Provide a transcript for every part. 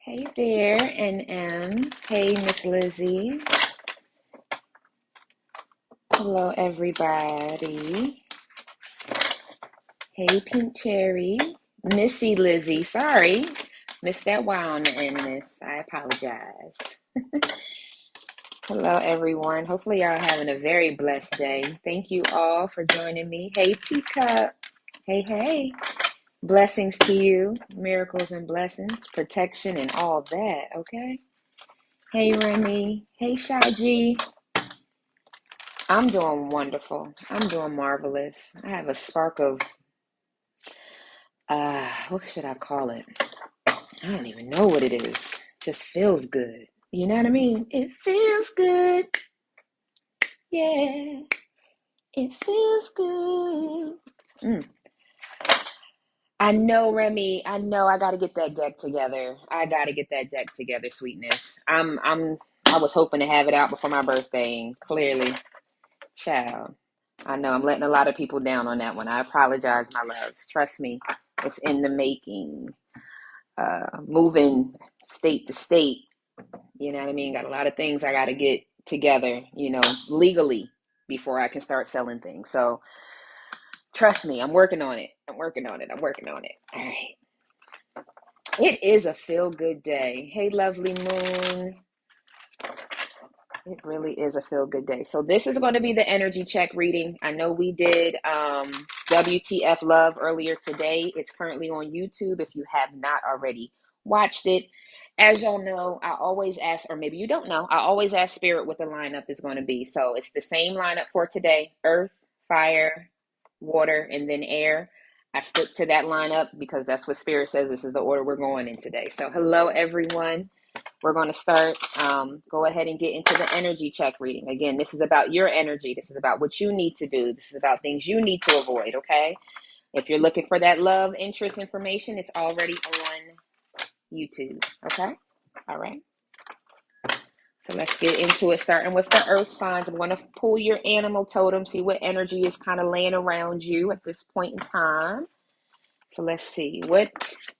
Hey there, NM. Hey, Miss Lizzie. Hello, everybody. Hey, Pink Cherry. Missy Lizzie. Sorry. Missed that Y on the end, miss. I apologize. Hello, everyone. Hopefully, y'all are having a very blessed day. Thank you all for joining me. Hey, Teacup. Hey, hey. Blessings to you. Miracles and blessings. Protection and all that, okay? Hey, Remy. Hey, Shaji. I'm doing wonderful. I'm doing marvelous. I have a spark of, what should I call it? I don't even know what it is. Just feels good. You know what I mean? It feels good. Yeah, it feels good. I know, Remy. I know I got to get that deck together. I got to get that deck together, sweetness. I was hoping to have it out before my birthday, and clearly, child. I know I'm letting a lot of people down on that one. I apologize, my loves. Trust me, it's in the making. Moving state to state, you know what I mean? Got a lot of things I got to get together, legally before I can start selling things. So trust me, I'm working on it. I'm working on it. All right. It is a feel-good day. Hey, lovely moon. It really is a feel-good day. So this is going to be the energy check reading. I know we did WTF Love earlier today. It's currently on YouTube if you have not already watched it. As y'all know, I always ask, or maybe you don't know, I always ask Spirit what the lineup is going to be. So it's the same lineup for today: Earth, Fire, Water, and then Air. I stick to that lineup because that's what Spirit says this is the order we're going in today. So hello, everyone. We're going to start, go ahead and get into the energy check reading. Again, this is about your energy. This is about what you need to do. This is about things you need to avoid, okay? If you're looking for that love, interest information, it's already on YouTube, okay? All right. So let's get into it, starting with the earth signs. I'm going to pull your animal totem, see what energy is kind of laying around you at this point in time. So let's see. What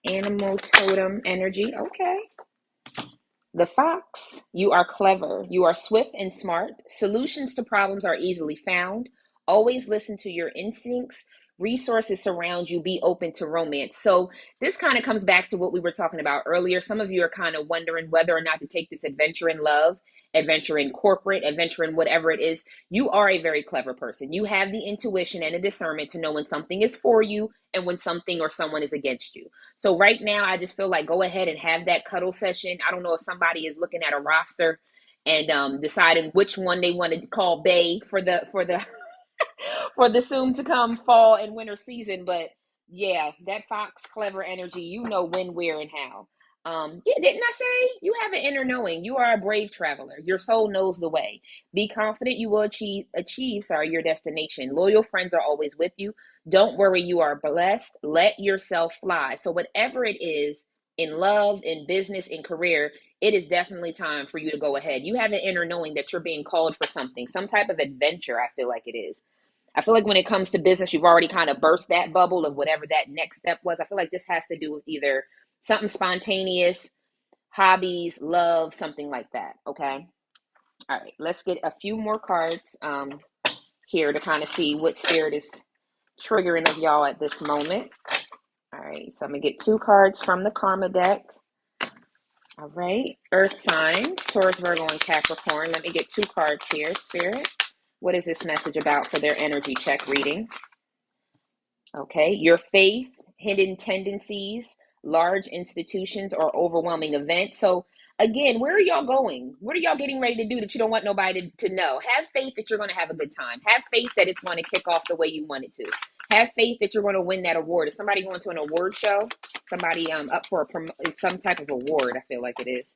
animal totem energy? Okay. The fox, you are clever. You are swift and smart. Solutions to problems are easily found. Always listen to your instincts. Resources surround you. Be open to romance. So this kind of comes back to what we were talking about earlier. Some of you are kind of wondering whether or not to take this adventure in love, adventure in corporate, adventure in whatever it is. You are a very clever person. You have the intuition and a discernment to know when something is for you and when something or someone is against you. So right now, I just feel like go ahead and have that cuddle session. I don't know if somebody is looking at a roster and deciding which one they want to call Bay for the for the soon to come fall and winter season. But yeah, that fox clever energy, you know when, where, and how. Yeah, didn't I say you have an inner knowing? You are a brave traveler. Your soul knows the way. Be confident you will achieve your destination. Loyal friends are always with you. Don't worry, you are blessed. Let yourself fly. So whatever it is in love, in business, in career, it is definitely time for you to go ahead. You have an inner knowing that you're being called for something, some type of adventure. I feel like it is. I feel like when it comes to business, you've already kind of burst that bubble of whatever that next step was. I feel like this has to do with either something spontaneous, hobbies, love, something like that. Okay. All right. Let's get a few more cards here to kind of see what spirit is triggering of y'all at this moment. All right. So I'm going to get 2 cards from the Karma deck. All right. Earth signs, Taurus, Virgo, and Capricorn. Let me get 2 cards here, Spirit. What is this message about for their energy check reading? Okay. Your faith, hidden tendencies, large institutions, or overwhelming events. So again, where are y'all going? What are y'all getting ready to do that you don't want nobody to know? Have faith that you're going to have a good time. Have faith that it's going to kick off the way you want it to. Have faith that you're going to win that award. Is somebody going to an award show? Somebody up for some type of award, I feel like it is.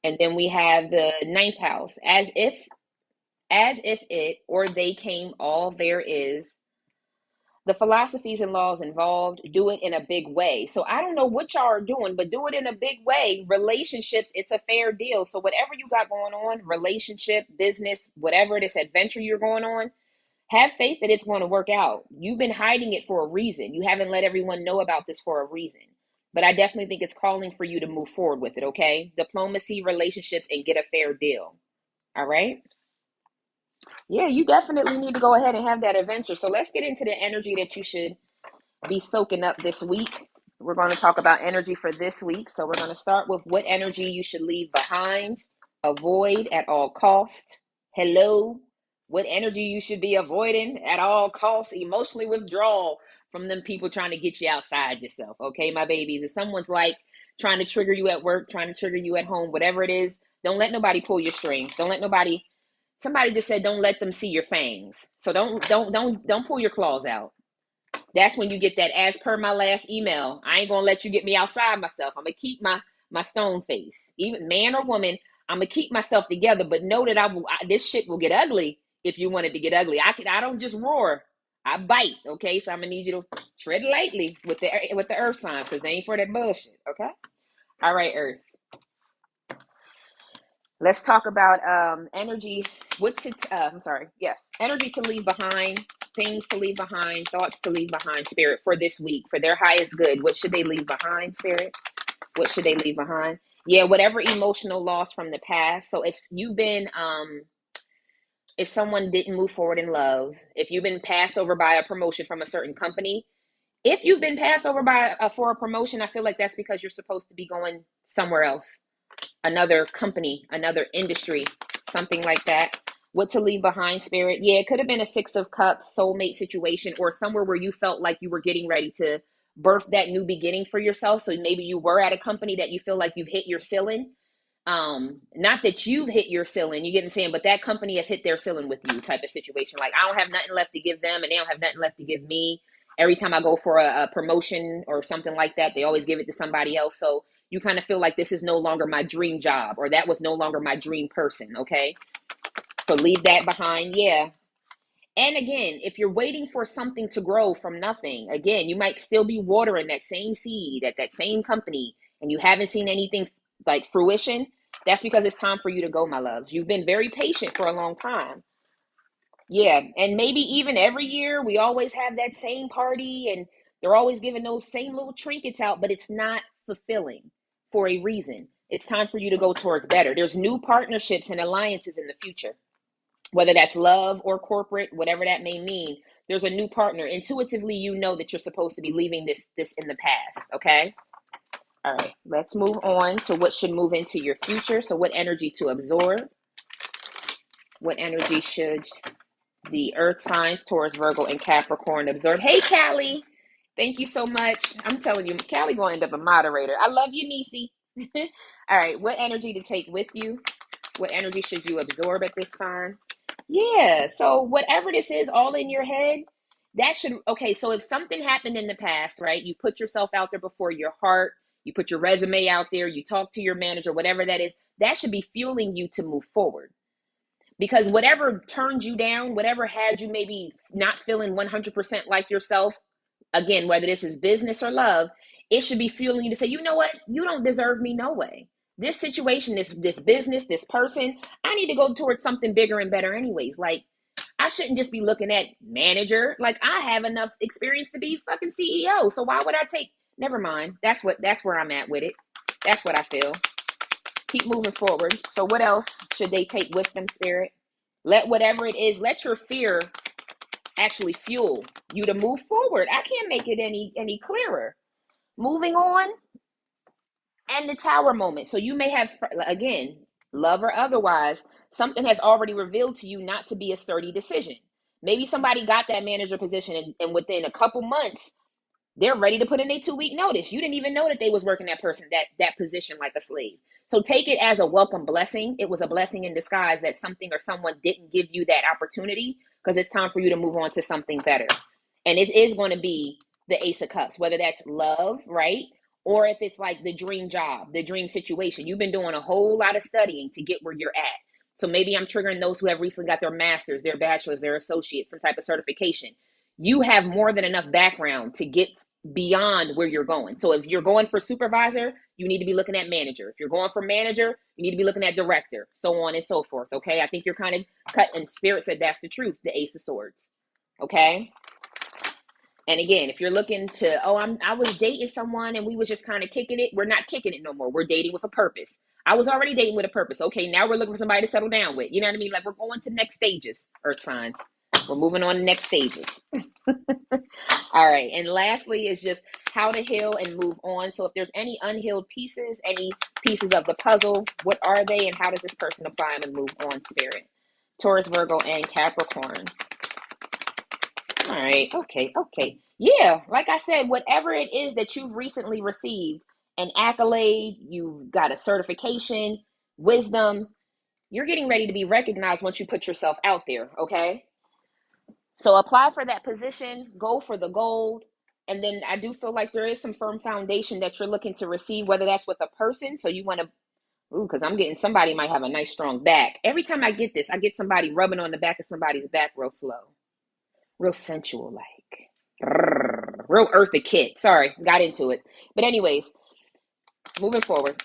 And then we have the 9th house. As if it or they came all there is. The philosophies and laws involved, do it in a big way. So I don't know what y'all are doing, but do it in a big way. Relationships, it's a fair deal. So whatever you got going on, relationship, business, whatever this adventure you're going on, have faith that it's going to work out. You've been hiding it for a reason. You haven't let everyone know about this for a reason. But I definitely think it's calling for you to move forward with it, okay? Diplomacy, relationships, and get a fair deal. All right? Yeah, you definitely need to go ahead and have that adventure. So let's get into the energy that you should be soaking up this week. We're going to talk about energy for this week. So we're going to start with what energy you should leave behind, avoid at all costs. Hello, what energy you should be avoiding at all costs, emotionally withdrawal from them people trying to get you outside yourself. Okay, my babies, if someone's like trying to trigger you at work, trying to trigger you at home, whatever it is, don't let nobody pull your strings. Don't let nobody, somebody just said don't let them see your fangs. So don't pull your claws out. That's when you get that, as per my last email, I ain't gonna let you get me outside myself. I'm gonna keep my stone face. Even man or woman, I'm gonna keep myself together, but know that this shit will get ugly if you want it to get ugly. I don't just roar. I bite, okay? So I'm gonna need you to tread lightly with the earth signs, because they ain't for that bullshit, okay? All right, Earth. Let's talk about energy. Energy to leave behind, things to leave behind, thoughts to leave behind, Spirit, for this week, for their highest good. What should they leave behind, Spirit? What should they leave behind? Yeah, whatever emotional loss from the past. So if you've been, if someone didn't move forward in love, if you've been passed over by a promotion from a certain company, if you've been passed over for a promotion, I feel like that's because you're supposed to be going somewhere else, another company, another industry, something like that. What to leave behind, Spirit? Yeah, it could have been a Six of Cups, soulmate situation, or somewhere where you felt like you were getting ready to birth that new beginning for yourself. So maybe you were at a company that you feel like you've hit your ceiling. Not that you've hit your ceiling, you get what I'm saying, but that company has hit their ceiling with you, type of situation. Like, I don't have nothing left to give them, and they don't have nothing left to give me. Every time I go for a promotion or something like that, they always give it to somebody else. So you kind of feel like this is no longer my dream job, or that was no longer my dream person, okay? So leave that behind, yeah. And again, if you're waiting for something to grow from nothing, again, you might still be watering that same seed at that same company, and you haven't seen anything like fruition. That's because it's time for you to go, my loves. You've been very patient for a long time. Yeah, and maybe even every year we always have that same party, and they're always giving those same little trinkets out, but it's not fulfilling for a reason. It's time for you to go towards better. There's new partnerships and alliances in the future, whether that's love or corporate, whatever that may mean. There's a new partner. Intuitively, you know that you're supposed to be leaving this in the past, okay? All right, let's move on to what should move into your future. So what energy to absorb? What energy should the earth signs, Taurus, Virgo, and Capricorn absorb? Hey, Callie. Thank you so much. I'm telling you, Callie going to end up a moderator. I love you, Nisi. All right, what energy to take with you? What energy should you absorb at this time? Yeah, so whatever this is, all in your head, that should, okay, so if something happened in the past, right, you put yourself out there before your heart, you put your resume out there, you talk to your manager, whatever that is, that should be fueling you to move forward. Because whatever turned you down, whatever had you maybe not feeling 100% like yourself, again, whether this is business or love, it should be fueling you to say, you know what, you don't deserve me no way. This situation, this business, this person, I need to go towards something bigger and better anyways. Like, I shouldn't just be looking at manager. Like, I have enough experience to be fucking CEO. So why would I take, never mind. That's where I'm at with it. That's what I feel. Keep moving forward. So what else should they take with them, Spirit? Let whatever it is, let your fear actually fuel you to move forward. I can't make it any clearer. Moving on, and the tower moment. So you may have, again, love or otherwise, something has already revealed to you not to be a sturdy decision. Maybe somebody got that manager position, and within a couple months, they're ready to put in a 2-week notice. You didn't even know that they was working that position like a slave. So take it as a welcome blessing. It was a blessing in disguise that something or someone didn't give you that opportunity, because it's time for you to move on to something better. And it is going to be the Ace of Cups, whether that's love, right? Or if it's like the dream job, the dream situation. You've been doing a whole lot of studying to get where you're at. So maybe I'm triggering those who have recently got their masters, their bachelors, their associates, some type of certification. You have more than enough background to get beyond where you're going. So if you're going for supervisor, you need to be looking at manager. If you're going for manager, you need to be looking at director, so on and so forth. Okay. I think you're kind of cut, and Spirit said that's the truth, the Ace of Swords. Okay. And again, if you're looking to, oh, I was dating someone and we was just kind of kicking it, we're not kicking it no more. We're dating with a purpose. I was already dating with a purpose. Okay, now we're looking for somebody to settle down with. You know what I mean? Like, we're going to next stages, Earth signs. We're moving on to next stages. All right. And lastly is just how to heal and move on. So if there's any unhealed pieces, any pieces of the puzzle, what are they and how does this person apply them and move on, Spirit? Taurus, Virgo, and Capricorn. All right. Okay. Yeah. Like I said, whatever it is that you've recently received, an accolade, you've got a certification, wisdom, you're getting ready to be recognized once you put yourself out there. Okay. So apply for that position, go for the gold. And then I do feel like there is some firm foundation that you're looking to receive, whether that's with a person. So you want to, because I'm getting somebody might have a nice strong back. Every time I get this, I get somebody rubbing on the back of somebody's back real slow. Real sensual, like real earthy kid. Sorry, got into it. But anyways, moving forward.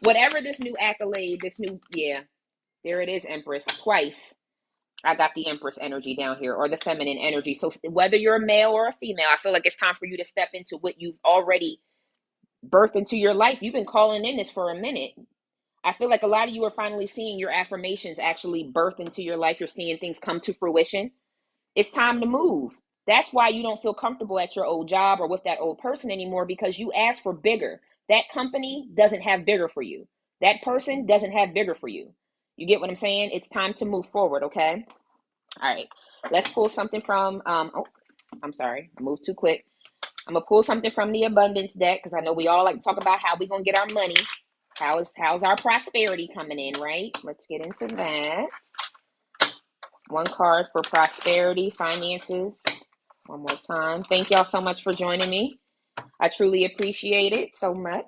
Whatever this new accolade, there it is, Empress. Twice I got the Empress energy down here, or the feminine energy. So whether you're a male or a female, I feel like it's time for you to step into what you've already birthed into your life. You've been calling in this for a minute. I feel like a lot of you are finally seeing your affirmations actually birth into your life. You're seeing things come to fruition. It's time to move. That's why you don't feel comfortable at your old job or with that old person anymore, because you asked for bigger. That company doesn't have bigger for you. That person doesn't have bigger for you. You get what I'm saying? It's time to move forward, okay? All right. Let's pull something from, I'm sorry. I moved too quick. I'm going to pull something from the abundance deck because I know we all like to talk about how we're going to get our money. How's our prosperity coming in, right? Let's get into that. One card for prosperity, finances. One more time. Thank y'all so much for joining me. I truly appreciate it so much.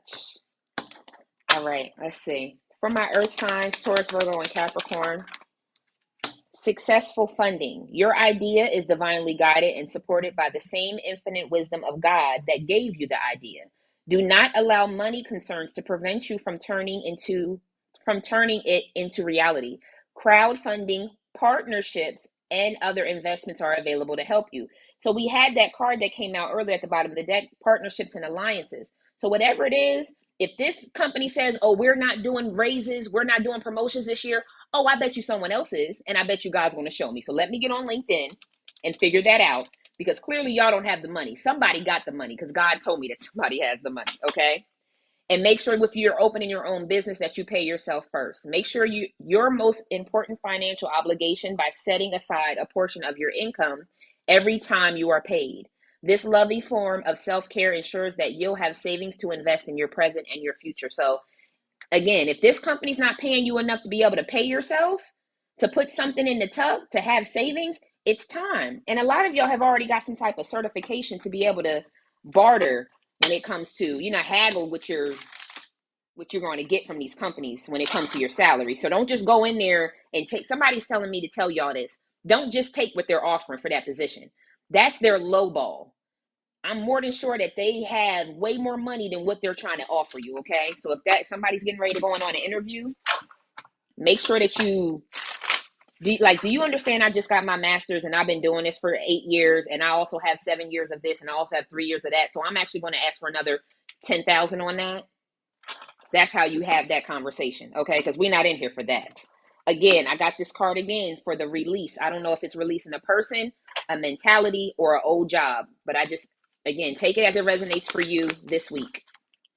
All right, let's see. For my earth signs, Taurus, Virgo, and Capricorn, successful funding. Your idea is divinely guided and supported by the same infinite wisdom of God that gave you the idea. Do not allow money concerns to prevent you from turning it into reality. Crowdfunding, partnerships, and other investments are available to help you. So we had that card that came out earlier at the bottom of the deck, partnerships and alliances. So whatever it is, if this company says, oh, we're not doing raises, we're not doing promotions this year, oh, I bet you someone else is, and I bet you God's going to show me. So let me get on LinkedIn and figure that out, because clearly y'all don't have the money. Somebody got the money because God told me that somebody has the money, okay? And make sure if you're opening your own business that you pay yourself first. Make sure your most important financial obligation by setting aside a portion of your income every time you are paid. This loving form of self-care ensures that you'll have savings to invest in your present and your future. So again, if this company's not paying you enough to be able to pay yourself, to put something in the tuck, to have savings, it's time. And a lot of y'all have already got some type of certification to be able to barter when it comes to, haggle what you're going to get from these companies when it comes to your salary. So don't just go in there and take, somebody's telling me to tell y'all this. Don't just take what they're offering for that position. That's their low ball. I'm more than sure that they have way more money than what they're trying to offer you, okay? So if somebody's getting ready to go on an interview, make sure that do you understand I just got my master's and I've been doing this for 8 years, and I also have 7 years of this and I also have 3 years of that. So I'm actually going to ask for another 10,000 on that. That's how you have that conversation, okay? Because we're not in here for that. Again, I got this card again for the release. I don't know if it's releasing a person, a mentality, or an old job, but again, take it as it resonates for you this week.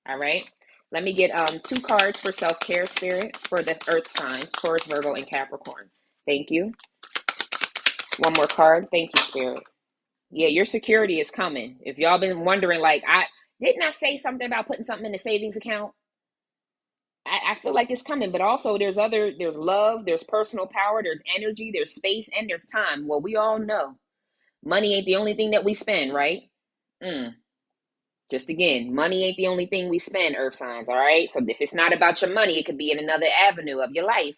All right. Let me get 2 cards for self-care, Spirit, for the earth signs, Taurus, Virgo, and Capricorn. Thank you. One more card. Thank you, Spirit. Yeah, your security is coming. If y'all been wondering, like, didn't I say something about putting something in the savings account? I feel like it's coming, but also there's love, there's personal power, there's energy, there's space, and there's time. Well, we all know money ain't the only thing that we spend, right? Just again, money ain't the only thing we spend, earth signs, all right? So if it's not about your money, it could be in another avenue of your life,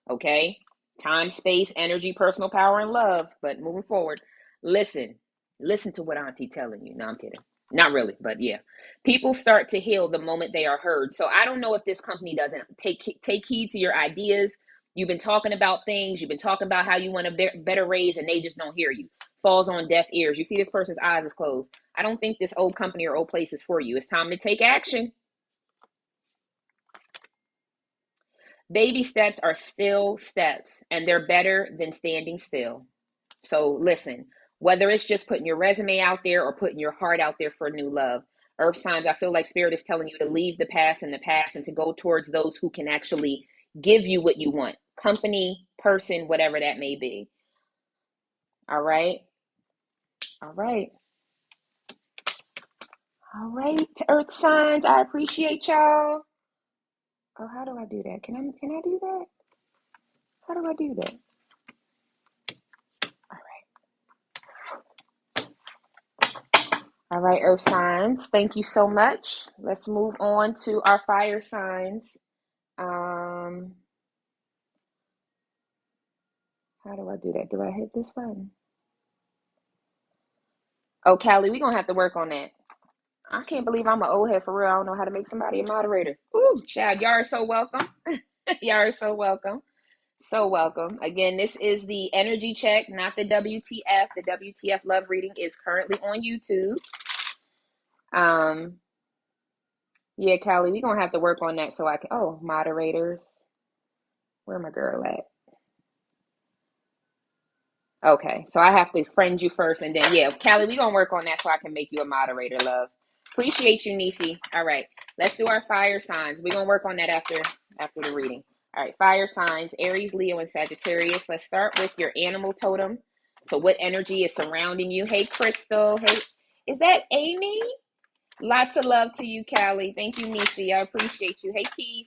okay? Time, space, energy, personal power, and love. But moving forward, listen to what Auntie telling you. No, I'm kidding. Not really, but yeah. People start to heal the moment they are heard. So I don't know if this company doesn't take heed to your ideas, You've been talking about things. You've been talking about how you want a better raise, and they just don't hear you. Falls on deaf ears. You see this person's eyes is closed. I don't think this old company or old place is for you. It's time to take action. Baby steps are still steps, and they're better than standing still. So listen, whether it's just putting your resume out there or putting your heart out there for new love, Earth signs, I feel like Spirit is telling you to leave the past in the past and to go towards those who can actually give you what you want. Company, person, whatever that may be. All right. All right. All right, Earth signs. I appreciate y'all. Oh, how do I do that? Can I do that? How do I do that? All right, Earth signs. Thank you so much. Let's move on to our fire signs. How do I do that? Do I hit this button? Oh, Callie, we're going to have to work on that. I can't believe I'm an old head for real. I don't know how to make somebody a moderator. Ooh, child, y'all are so welcome. Y'all are so welcome. So welcome. Again, this is the energy check, not the WTF. The WTF love reading is currently on YouTube. Yeah, Callie, we're going to have to work on that so I can, oh, moderators. Where my girl at? Okay, so I have to friend you first, and then, yeah, Callie, we're going to work on that so I can make you a moderator, love. Appreciate you, Nisi. All right, let's do our fire signs. We're going to work on that after the reading. All right, fire signs, Aries, Leo, and Sagittarius. Let's start with your animal totem. So what energy is surrounding you? Hey, Crystal. Hey, is that Amy? Lots of love to you, Callie. Thank you, Nisi. I appreciate you. Hey, Keith.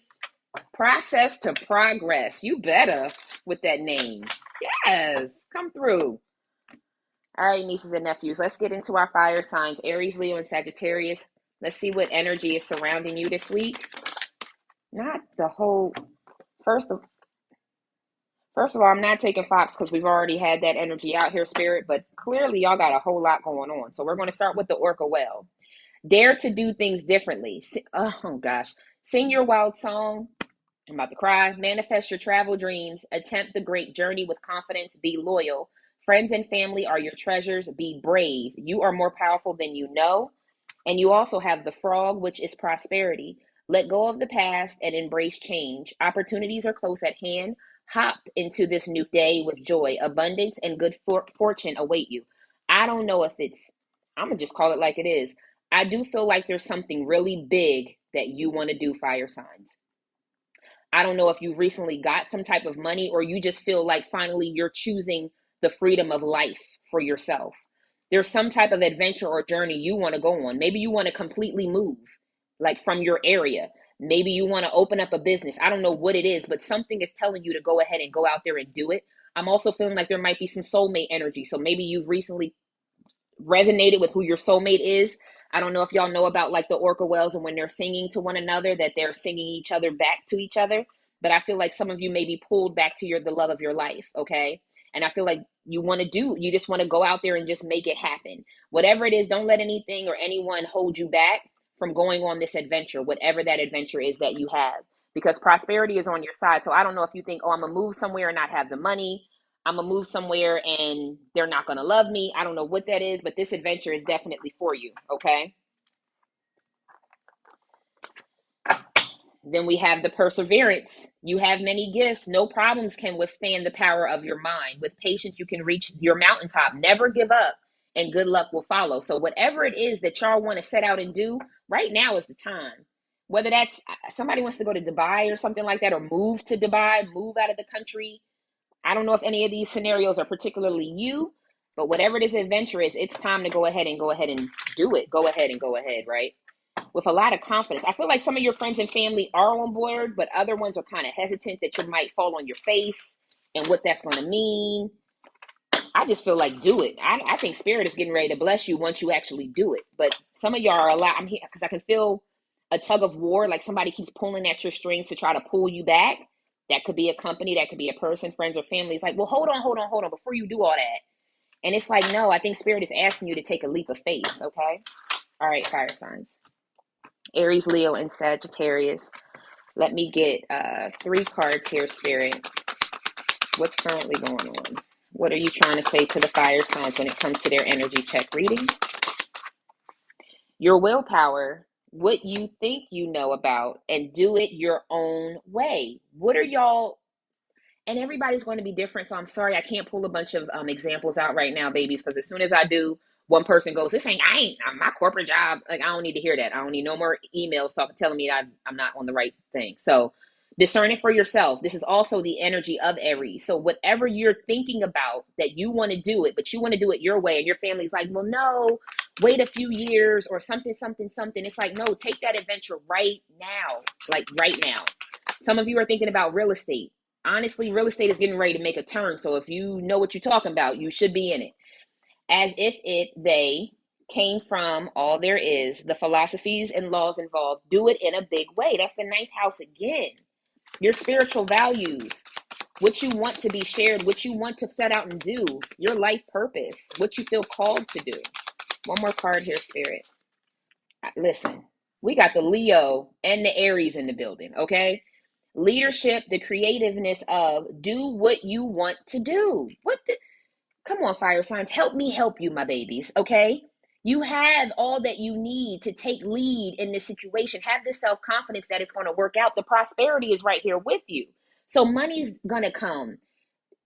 Process to progress. You better with that name. Yes, come through. All right, nieces and nephews, let's get into our fire signs, Aries, Leo, and Sagittarius. Let's see what energy is surrounding you this week. Not the whole, first of all, I'm not taking Fox because we've already had that energy out here, Spirit, but clearly y'all got a whole lot going on. So we're going to start with the Orca Well. Dare to do things differently. Oh, gosh. Sing your wild song. I'm about to cry. Manifest your travel dreams. Attempt the great journey with confidence. Be loyal. Friends and family are your treasures. Be brave. You are more powerful than you know. And you also have the frog, which is prosperity. Let go of the past and embrace change. Opportunities are close at hand. Hop into this new day with joy. Abundance and good fortune await you. I don't know if I'm going to just call it like it is. I do feel like there's something really big that you want to do, fire signs. I don't know if you recently got some type of money or you just feel like finally you're choosing the freedom of life for yourself. There's some type of adventure or journey you want to go on. Maybe you want to completely move, like from your area. Maybe you want to open up a business. I don't know what it is, but something is telling you to go ahead and go out there and do it. I'm also feeling like there might be some soulmate energy. So maybe you've recently resonated with who your soulmate is. I don't know if y'all know about like the Orca Wells and when they're singing to one another, that they're singing each other back to each other. But I feel like some of you may be pulled back to the love of your life, okay? And I feel like you just want to go out there and just make it happen. Whatever it is, don't let anything or anyone hold you back from going on this adventure, whatever that adventure is that you have. Because prosperity is on your side. So I don't know if you think, oh, I'm going to move somewhere and not have the money. I'm going to move somewhere and they're not going to love me. I don't know what that is, but this adventure is definitely for you, okay? Then we have the perseverance. You have many gifts. No problems can withstand the power of your mind. With patience, you can reach your mountaintop. Never give up, and good luck will follow. So whatever it is that y'all want to set out and do, right now is the time. Whether that's somebody wants to go to Dubai or something like that, or move to Dubai, move out of the country. I don't know if any of these scenarios are particularly you, but whatever this adventure is, it's time to go ahead and do it. Go ahead, right? With a lot of confidence. I feel like some of your friends and family are on board, but other ones are kind of hesitant that you might fall on your face and what that's going to mean. I just feel like do it. I think Spirit is getting ready to bless you once you actually do it. But some of y'all are I'm here because I can feel a tug of war, like somebody keeps pulling at your strings to try to pull you back. That could be a company, that could be a person, friends or family. It's like, well, hold on before you do all that. And it's like, no, I think Spirit is asking you to take a leap of faith, okay? All right, fire signs. Aries, Leo, and Sagittarius. Let me get 3 cards here, Spirit. What's currently going on? What are you trying to say to the fire signs when it comes to their energy check reading? Your willpower, what you think you know about, and do it your own way. What are y'all, and everybody's going to be different, so I'm sorry I can't pull a bunch of examples out right now, babies, because as soon as I do, one person goes, this ain't, my corporate job. Like, I don't need to hear that. I don't need no more emails telling me that I'm not on the right thing. So discern it for yourself. This is also the energy of Aries. So whatever you're thinking about that you want to do it, but you want to do it your way, and your family's like, well, no, wait a few years or something, something, something. It's like, no, take that adventure right now, like right now. Some of you are thinking about real estate. Honestly, real estate is getting ready to make a turn. So if you know what you're talking about, you should be in it. As if they came from all there is, the philosophies and laws involved, do it in a big way. That's the ninth house again. Your spiritual values, what you want to be shared, what you want to set out and do, your life purpose, what you feel called to do. One more card here, Spirit. Listen, we got the Leo and the Aries in the building, okay? Leadership, the creativeness of do what you want to do. Come on, fire signs, help me help you, my babies, okay? You have all that you need to take lead in this situation. Have the self-confidence that it's going to work out. The prosperity is right here with you. So money's going to come.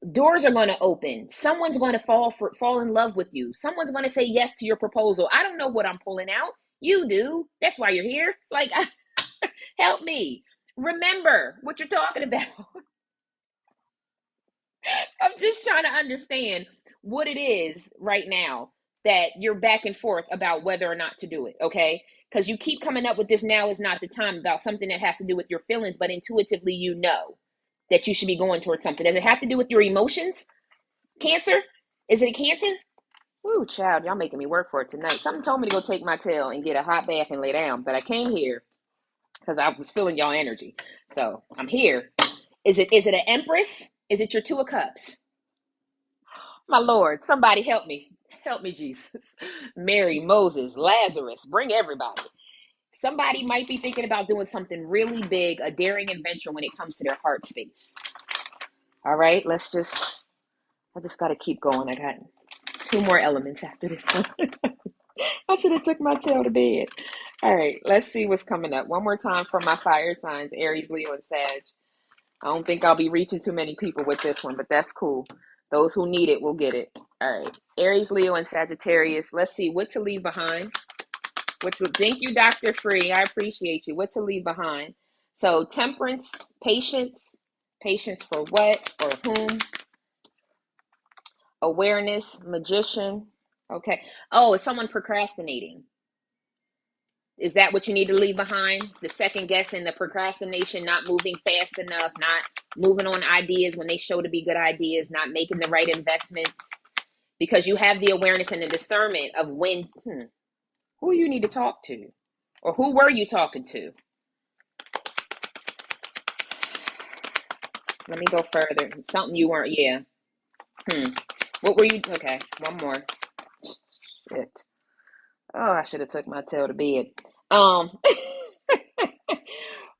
Doors are going to open. Someone's going to fall in love with you. Someone's going to say yes to your proposal. I don't know what I'm pulling out. You do. That's why you're here. Like, help me. Remember what you're talking about. I'm just trying to understand what it is right now that you're back and forth about whether or not to do it, okay? Because you keep coming up with this now is not the time about something that has to do with your feelings, but intuitively you know that you should be going towards something. Does it have to do with your emotions? Cancer? Is it a Cancer? Ooh, child, y'all making me work for it tonight. Something told me to go take my tail and get a hot bath and lay down, but I came here because I was feeling y'all energy. So I'm here. Is it an Empress? Is it your Two of Cups? My Lord, somebody help me. Help me, Jesus. Mary, Moses, Lazarus, bring everybody. Somebody might be thinking about doing something really big, a daring adventure when it comes to their heart space. All right, I just got to keep going. I got 2 more elements after this one. I should have took my tail to bed. All right, let's see what's coming up. One more time for my fire signs, Aries, Leo, and Sag. I don't think I'll be reaching too many people with this one, but that's cool. Those who need it will get it. All right, Aries, Leo, and Sagittarius. Let's see what to leave behind. Thank you, Dr. Free. I appreciate you. What to leave behind. So temperance, patience. Patience for what or whom? Awareness, magician. Okay. Oh, is someone procrastinating? Is that what you need to leave behind? The second guessing, the procrastination, not moving fast enough, not moving on ideas when they show to be good ideas, not making the right investments. Because you have the awareness and the discernment of when, who you need to talk to. Or who were you talking to? Let me go further. Something you weren't, yeah. What were you, okay, one more. Shit. Oh, I should have took my tail to bed.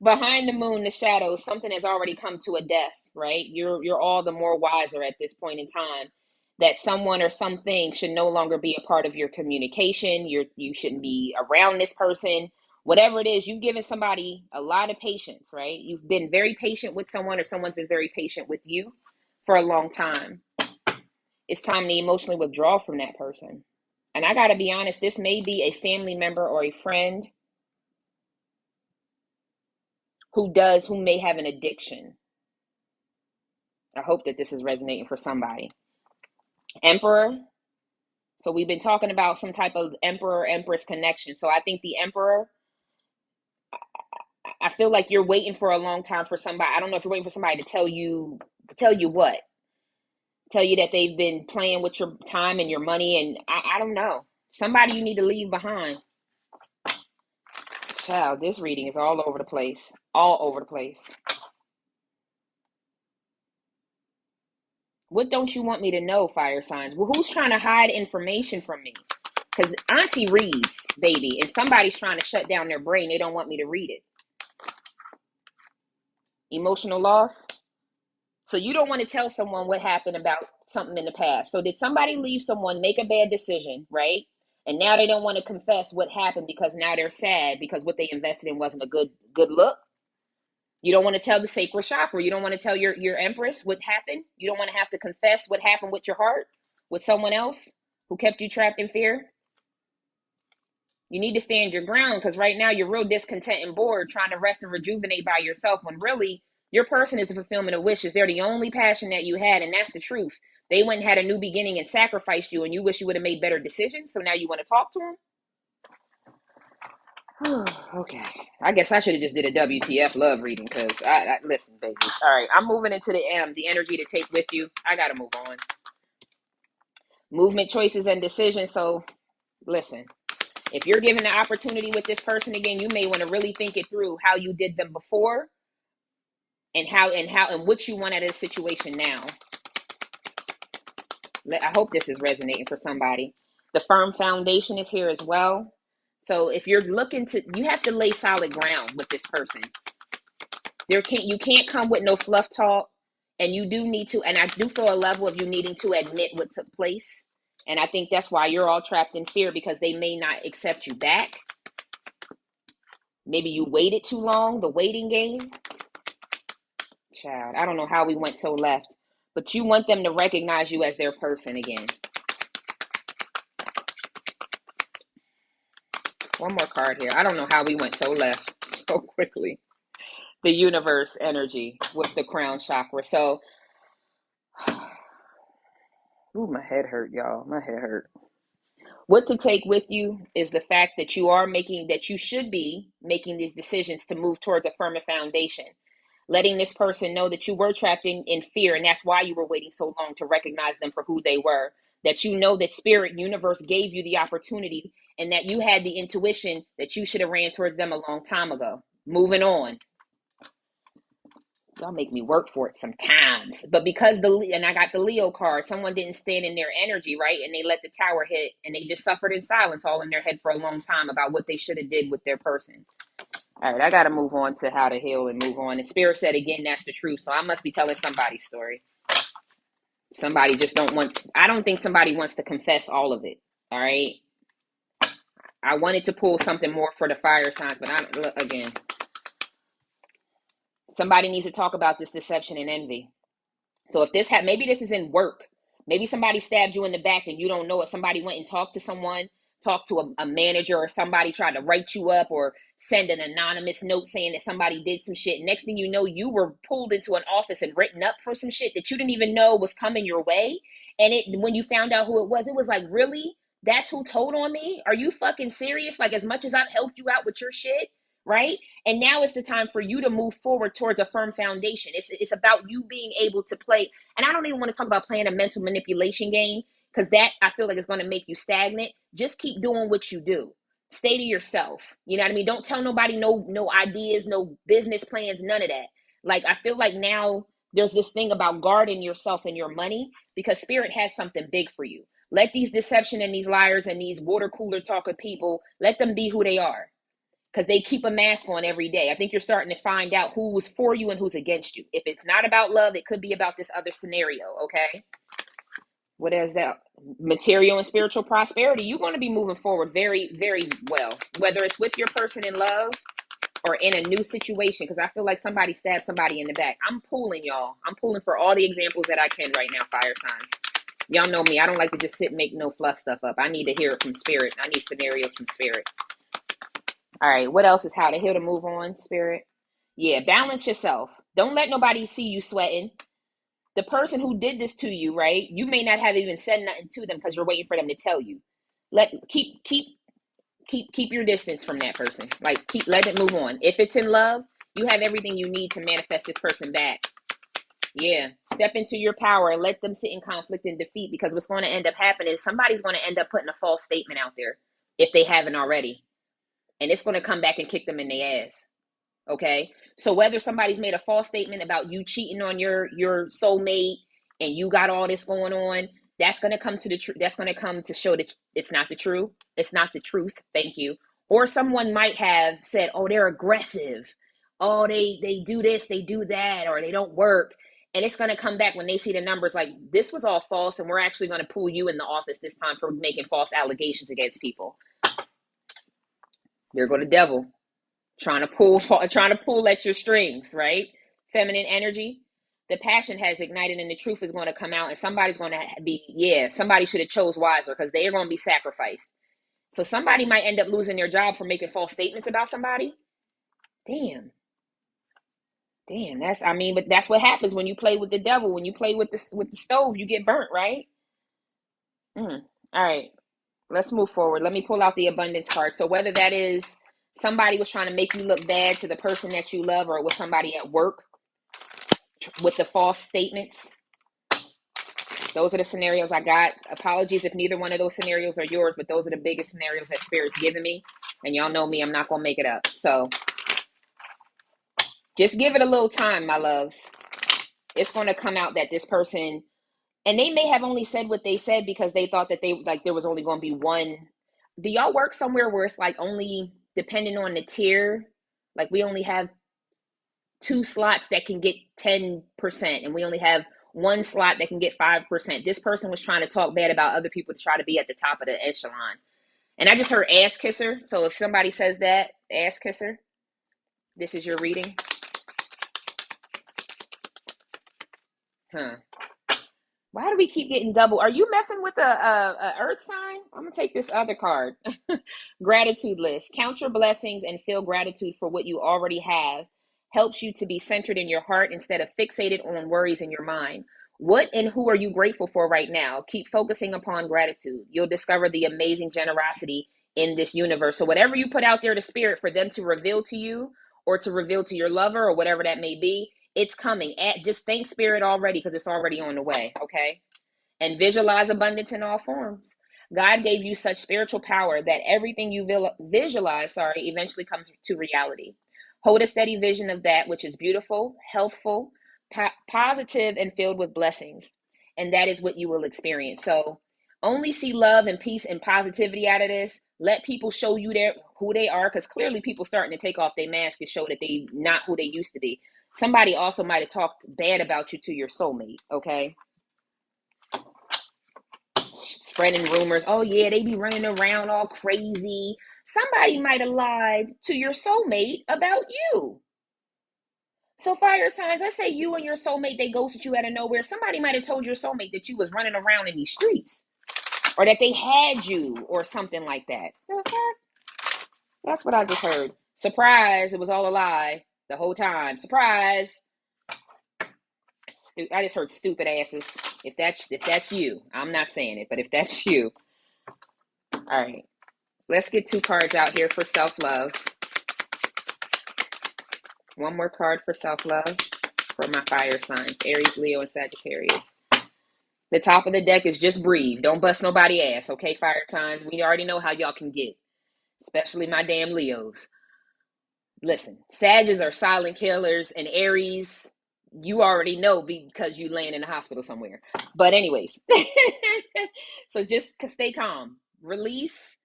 Behind the moon, the shadows, something has already come to a death, right? You're all the more wiser at this point in time that someone or something should no longer be a part of your communication. You shouldn't be around this person. Whatever it is, you've given somebody a lot of patience, right? You've been very patient with someone, or someone's been very patient with you for a long time. It's time to emotionally withdraw from that person. And I got to be honest, this may be a family member or a friend who may have an addiction. I hope that this is resonating for somebody. Emperor. So we've been talking about some type of emperor-empress connection. So I think the emperor, I feel like you're waiting for a long time for somebody. I don't know if you're waiting for somebody to tell you what? Tell you that they've been playing with your time and your money. And I don't know. Somebody you need to leave behind. Child, this reading is all over the place. All over the place. What don't you want me to know, fire signs? Well, who's trying to hide information from me? Because Auntie reads, baby, and somebody's trying to shut down their brain. They don't want me to read it. Emotional loss. So you don't want to tell someone what happened about something in the past. So did somebody leave someone, make a bad decision, right? And now they don't want to confess what happened because now they're sad because what they invested in wasn't a good look. You don't want to tell the sacred chakra. You don't want to tell your empress what happened. You don't want to have to confess what happened with your heart, with someone else who kept you trapped in fear. You need to stand your ground because right now you're real discontent and bored trying to rest and rejuvenate by yourself when really your person is the fulfillment of wishes. They're the only passion that you had, and that's the truth. They went and had a new beginning and sacrificed you, and you wish you would have made better decisions, so now you want to talk to them? Okay. I guess I should have just did a WTF love reading because I listen, baby. All right, I'm moving into the M, the energy to take with you. I got to move on. Movement, choices, and decisions. So listen. If you're given the opportunity with this person again, you may want to really think it through how you did them before and what you want out of the situation now. I hope this is resonating for somebody. The firm foundation is here as well. So if you're looking to, you have to lay solid ground with this person. You can't come with no fluff talk, and you do need to, and I do feel a level of you needing to admit what took place. And I think that's why you're all trapped in fear because they may not accept you back. Maybe you waited too long, the waiting game. Child, I don't know how we went so left, but you want them to recognize you as their person again. One more card here. I don't know how we went so left so quickly. The universe energy with the crown chakra. So, ooh, my head hurt, y'all. My head hurt. What to take with you is the fact that you should be making these decisions to move towards a firmer foundation. Letting this person know that you were trapped in fear, and that's why you were waiting so long to recognize them for who they were. That you know that spirit universe gave you the opportunity, and that you had the intuition that you should have ran towards them a long time ago. Moving on. Y'all make me work for it sometimes. But because I got the Leo card, someone didn't stand in their energy, right? And they let the tower hit, and they just suffered in silence all in their head for a long time about what they should have did with their person. All right, I got to move on to how to heal and move on. And Spirit said, again, that's the truth. So I must be telling somebody's story. Somebody just I don't think somebody wants to confess all of it. All right. I wanted to pull something more for the fire signs, but again, somebody needs to talk about this deception and envy. So if maybe this is in work. Maybe somebody stabbed you in the back and you don't know it. Somebody went and talked to someone, talked to a manager, or somebody tried to write you up or send an anonymous note saying that somebody did some shit. Next thing you know, you were pulled into an office and written up for some shit that you didn't even know was coming your way. And when you found out who it was like, really? That's who told on me? Are you fucking serious? Like, as much as I've helped you out with your shit, right? And now it's the time for you to move forward towards a firm foundation. It's about you being able to play. And I don't even want to talk about playing a mental manipulation game, because that I feel like is going to make you stagnant. Just keep doing what you do. Stay to yourself. You know what I mean? Don't tell nobody no ideas, no business plans, none of that. Like, I feel like now there's this thing about guarding yourself and your money, because Spirit has something big for you. Let these deception and these liars and these water cooler talking people, let them be who they are, because they keep a mask on every day. I think you're starting to find out who's for you and who's against you. If it's not about love, it could be about this other scenario, okay? What is that? Material and spiritual prosperity. You're going to be moving forward very, very well, whether it's with your person in love or in a new situation, because I feel like somebody stabbed somebody in the back. I'm pulling, y'all. I'm pulling for all the examples that I can right now, fire signs. Y'all know me. I don't like to just sit and make no fluff stuff up. I need to hear it from Spirit. I need scenarios from Spirit. All right, what else is how to heal to move on, Spirit? Yeah, balance yourself. Don't let nobody see you sweating. The person who did this to you, right? You may not have even said nothing to them because you're waiting for them to tell you. Keep your distance from that person. Like, let it move on. If it's in love, you have everything you need to manifest this person back. Yeah, step into your power and let them sit in conflict and defeat, because what's going to end up happening is somebody's going to end up putting a false statement out there if they haven't already. And it's going to come back and kick them in the ass. Okay? So whether somebody's made a false statement about you cheating on your soulmate and you got all this going on, that's going to come to the truth. That's going to come to show that it's not the truth. It's not the truth. Thank you. Or someone might have said, oh, they're aggressive. Oh, they do this, they do that, or they don't work. And it's going to come back when they see the numbers like, this was all false, and we're actually going to pull you in the office this time for making false allegations against people. There go the devil, trying to pull at your strings, right? Feminine energy. The passion has ignited and the truth is going to come out, and somebody's going to be, somebody should have chose wiser, because they are going to be sacrificed. So somebody might end up losing their job for making false statements about somebody. Damn, but that's what happens when you play with the devil. When you play with the stove, you get burnt, right? All right, let's move forward. Let me pull out the abundance card. So whether that is somebody was trying to make you look bad to the person that you love, or with somebody at work with the false statements, those are the scenarios I got. Apologies if neither one of those scenarios are yours, but those are the biggest scenarios that Spirit's given me. And y'all know me, I'm not going to make it up. So just give it a little time, my loves. It's going to come out that this person, and they may have only said what they said because they thought that there was only going to be one. Do y'all work somewhere where it's like only depending on the tier? Like we only have 2 slots that can get 10%, and we only have 1 slot that can get 5%. This person was trying to talk bad about other people to try to be at the top of the echelon. And I just heard ass kisser. So if somebody says that, ass kisser, this is your reading. Why do we keep getting double? Are you messing with a earth sign? I'm going to take this other card. Gratitude list. Count your blessings and feel gratitude for what you already have. Helps you to be centered in your heart instead of fixated on worries in your mind. What and who are you grateful for right now? Keep focusing upon gratitude. You'll discover the amazing generosity in this universe. So whatever you put out there to Spirit for them to reveal to you, or to reveal to your lover, or whatever that may be, it's coming. Just thank Spirit already, because it's already on the way, okay? And visualize abundance in all forms. God gave you such spiritual power that everything you visualize, eventually comes to reality. Hold a steady vision of that which is beautiful, healthful, positive, and filled with blessings. And that is what you will experience. So only see love and peace and positivity out of this. Let people show you who they are, because clearly people starting to take off their mask and show that they not who they used to be. Somebody also might have talked bad about you to your soulmate, okay? Spreading rumors. Oh, yeah, they be running around all crazy. Somebody might have lied to your soulmate about you. So fire signs, let's say you and your soulmate, they ghosted you out of nowhere. Somebody might have told your soulmate that you was running around in these streets, or that they had you, or something like that. That's what I just heard. Surprise, it was all a lie the whole time. Surprise. I just heard stupid asses. If that's you, I'm not saying it, but if that's you. All right. Let's get 2 cards out here for self-love. 1 more card for self-love for my fire signs, Aries, Leo, and Sagittarius. The top of the deck is just breathe. Don't bust nobody ass, okay, fire signs? We already know how y'all can get, especially my damn Leos. Listen, Sagittarius are silent killers, and Aries, you already know because you laying in the hospital somewhere. But anyways, so just stay calm. Release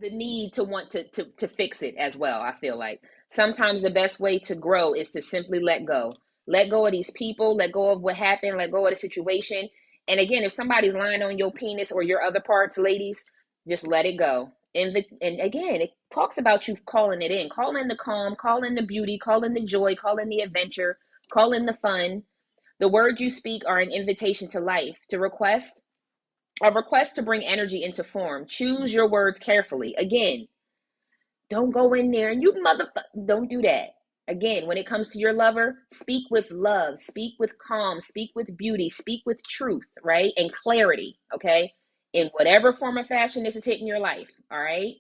the need to want to fix it as well. I feel like sometimes the best way to grow is to simply let go. Let go of these people. Let go of what happened. Let go of the situation. And again, if somebody's lying on your penis or your other parts, ladies, just let it go. And again, it talks about you calling it in. Call in the calm, call in the beauty, call in the joy, call in the adventure, call in the fun. The words you speak are an invitation to life, a request to bring energy into form. Choose your words carefully. Again, don't go in there and don't do that. Again, when it comes to your lover, speak with love, speak with calm, speak with beauty, speak with truth, right? And clarity, okay? In whatever form or fashion this is hitting your life, all right?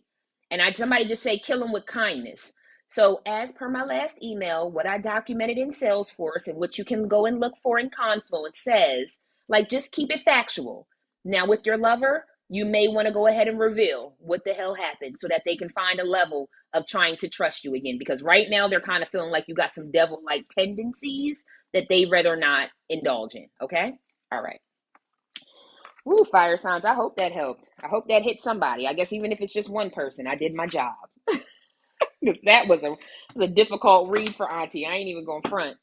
And somebody just say, kill them with kindness. So as per my last email, what I documented in Salesforce and what you can go and look for in Confluence says, like, just keep it factual. Now with your lover, you may want to go ahead and reveal what the hell happened so that they can find a level of trying to trust you again. Because right now they're kind of feeling like you got some devil-like tendencies that they rather not indulge in. Okay? All right. Ooh, fire signs. I hope that helped. I hope that hit somebody. I guess even if it's just one person, I did my job. That was a difficult read for Auntie. I ain't even going front.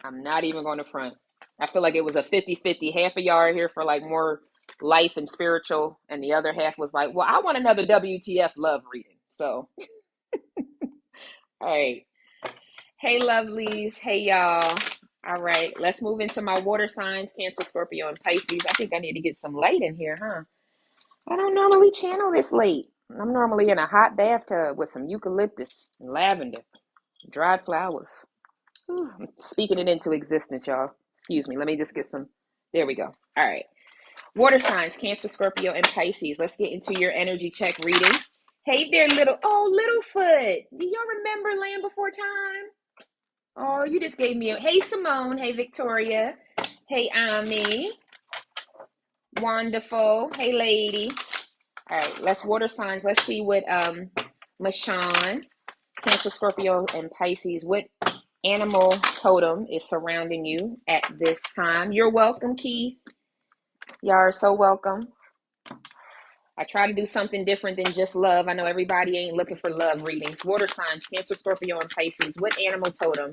I'm not even going to front. I feel like it was a 50-50. Half of y'all are here for like more life and spiritual, and the other half was like, well, I want another WTF love reading. So, all right. Hey, lovelies. Hey, y'all. All right. Let's move into my water signs, Cancer, Scorpio, and Pisces. I think I need to get some light in here, huh? I don't normally channel this late. I'm normally in a hot bathtub with some eucalyptus and lavender, dried flowers. Whew, I'm speaking it into existence, y'all. Excuse me. Let me just get some. There we go. All right. Water signs, Cancer, Scorpio, and Pisces. Let's get into your energy check reading. Hey there, Littlefoot. Do y'all remember Land Before Time? Oh, you just gave me a. Hey, Simone. Hey, Victoria. Hey, Ami. Wonderful. Hey, lady. All right, let's water signs. Let's see what Mashawn, Cancer, Scorpio, and Pisces, what animal totem is surrounding you at this time. You're welcome, Keith. Y'all are so welcome. I try to do something different than just love. I know everybody ain't looking for love readings. Water signs, Cancer, Scorpio, and Pisces. What animal totem,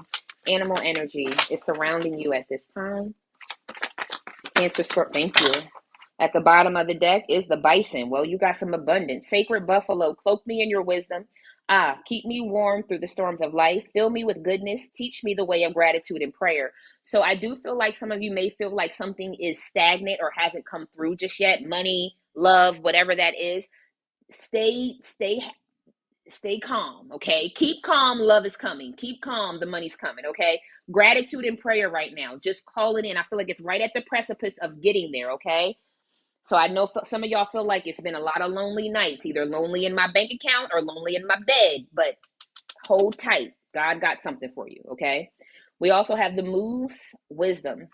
animal energy is surrounding you at this time? Cancer, Scorpio, thank you. At the bottom of the deck is the bison. Well, you got some abundance. Sacred buffalo, cloak me in your wisdom. Keep me warm through the storms of life. Fill me with goodness. Teach me the way of gratitude and prayer. So I do feel like some of you may feel like something is stagnant or hasn't come through just yet. Money, love, whatever that is. Stay calm, okay? Keep calm, love is coming. Keep calm, the money's coming, okay? Gratitude and prayer right now. Just call it in. I feel like it's right at the precipice of getting there, okay? So I know some of y'all feel like it's been a lot of lonely nights, either lonely in my bank account or lonely in my bed, but hold tight. God got something for you, okay? We also have the moves, wisdom.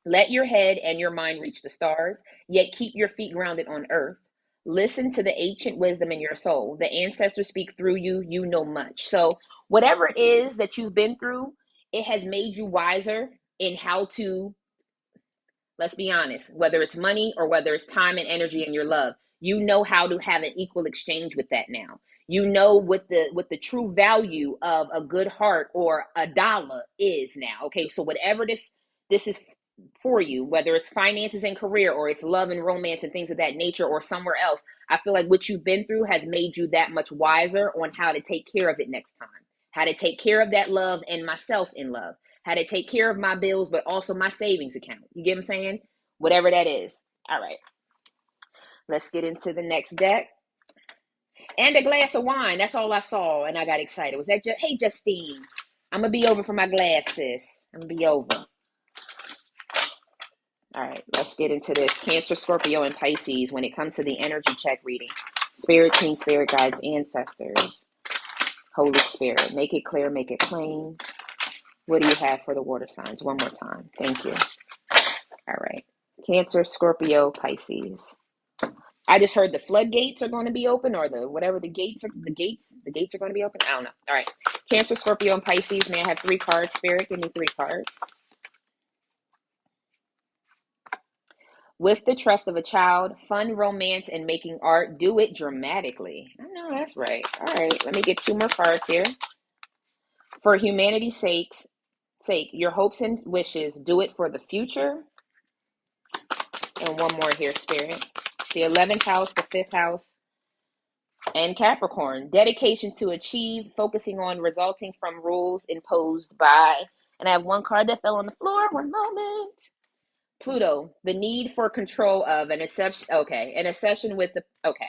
Let your head and your mind reach the stars, yet keep your feet grounded on earth. Listen to the ancient wisdom in your soul. The ancestors speak through you. You know much. So whatever it is that you've been through, it has made you wiser in how to, let's be honest, whether it's money or whether it's time and energy and your love, you know how to have an equal exchange with that now. You know what the true value of a good heart or a dollar is now. Okay, so whatever this is for you, whether it's finances and career or it's love and romance and things of that nature or somewhere else, I feel like what you've been through has made you that much wiser on how to take care of it next time, how to take care of that love and myself in love, how to take care of my bills, but also my savings account. You get what I'm saying? Whatever that is. All right. Let's get into the next deck. And a glass of wine. That's all I saw, and I got excited. Was that just, hey, Justine, I'm going to be over for my glass, sis. I'm going to be over. All right, let's get into this. Cancer, Scorpio, and Pisces when it comes to the energy check reading. Spirit team, spirit guides, ancestors, Holy Spirit. Make it clear, make it plain. What do you have for the water signs? One more time. Thank you. All right. Cancer, Scorpio, Pisces. I just heard the floodgates are going to be open, or the gates are going to be open. I don't know. All right. Cancer, Scorpio, and Pisces. May I have 3 cards, Spirit? Give me 3 cards. With the trust of a child, fun, romance, and making art. Do it dramatically. I know that's right. All right. Let me get 2 more cards here. For humanity's sake, your hopes and wishes. Do it for the future. And one more here, Spirit. The 11th house, the 5th house, and Capricorn. Dedication to achieve, focusing on resulting from rules imposed by. And I have 1 card that fell on the floor. One moment. Pluto, the need for control of an exception. Okay, an obsession with the. Okay.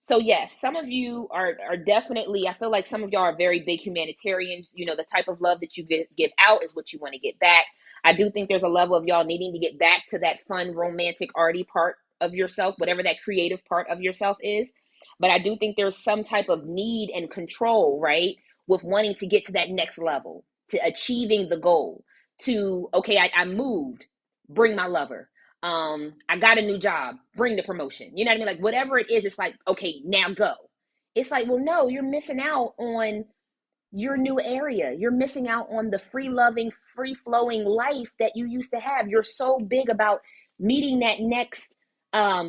So yes, some of you are definitely, I feel like some of y'all are very big humanitarians. You know, the type of love that you give out is what you want to get back. I do think there's a level of y'all needing to get back to that fun, romantic, arty part of yourself, whatever that creative part of yourself is. But I do think there's some type of need and control, right? With wanting to get to that next level, to achieving the goal, to, okay, I moved, bring my lover. I got a new job, bring the promotion. You know what I mean? Like whatever it is, it's like, okay, now go. It's like, well, no, you're missing out on your new area. You're missing out on the free loving, free flowing life that you used to have. You're so big about meeting that next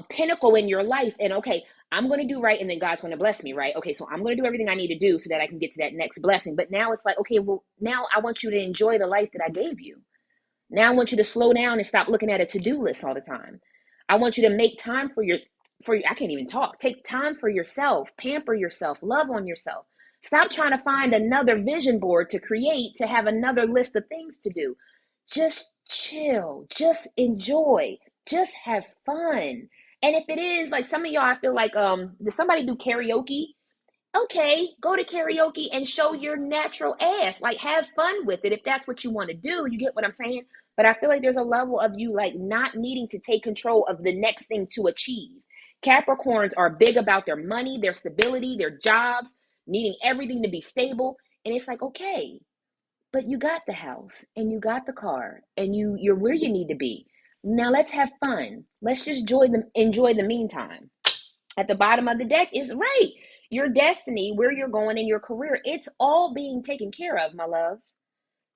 pinnacle in your life. And okay, I'm going to do right. And then God's going to bless me, right? Okay, so I'm going to do everything I need to do so that I can get to that next blessing. But now it's like, okay, well, now I want you to enjoy the life that I gave you. Now I want you to slow down and stop looking at a to-do list all the time. I want you to make time I can't even talk. Take time for yourself, pamper yourself, love on yourself. Stop trying to find another vision board to create, to have another list of things to do. Just chill, just enjoy, just have fun. And if it is like some of y'all, I feel like, does somebody do karaoke? Okay, go to karaoke and show your natural ass. Like, have fun with it if that's what you want to do. You get what I'm saying? But I feel like there's a level of you like not needing to take control of the next thing to achieve. Capricorns are big about their money, their stability, their jobs, needing everything to be stable. And it's like, okay, but you got the house and you got the car and you're where you need to be. Now let's have fun. Let's just enjoy the meantime. At the bottom of the deck is right. Your destiny, where you're going in your career, it's all being taken care of, my loves.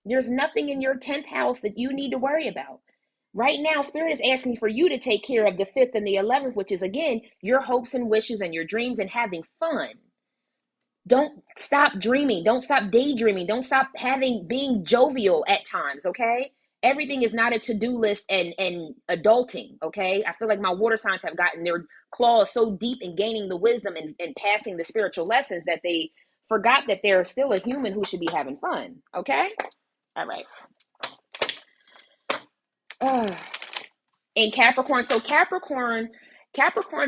There's nothing in your 10th house that you need to worry about. Right now, Spirit is asking for you to take care of the 5th and the 11th, which is, again, your hopes and wishes and your dreams and having fun. Don't stop dreaming. Don't stop daydreaming. Don't stop being jovial at times, okay? Everything is not a to-do list and adulting, okay? I feel like my water signs have gotten their claws so deep in gaining the wisdom and passing the spiritual lessons that they forgot that they're still a human who should be having fun, okay? All right. In Capricorn, so Capricorns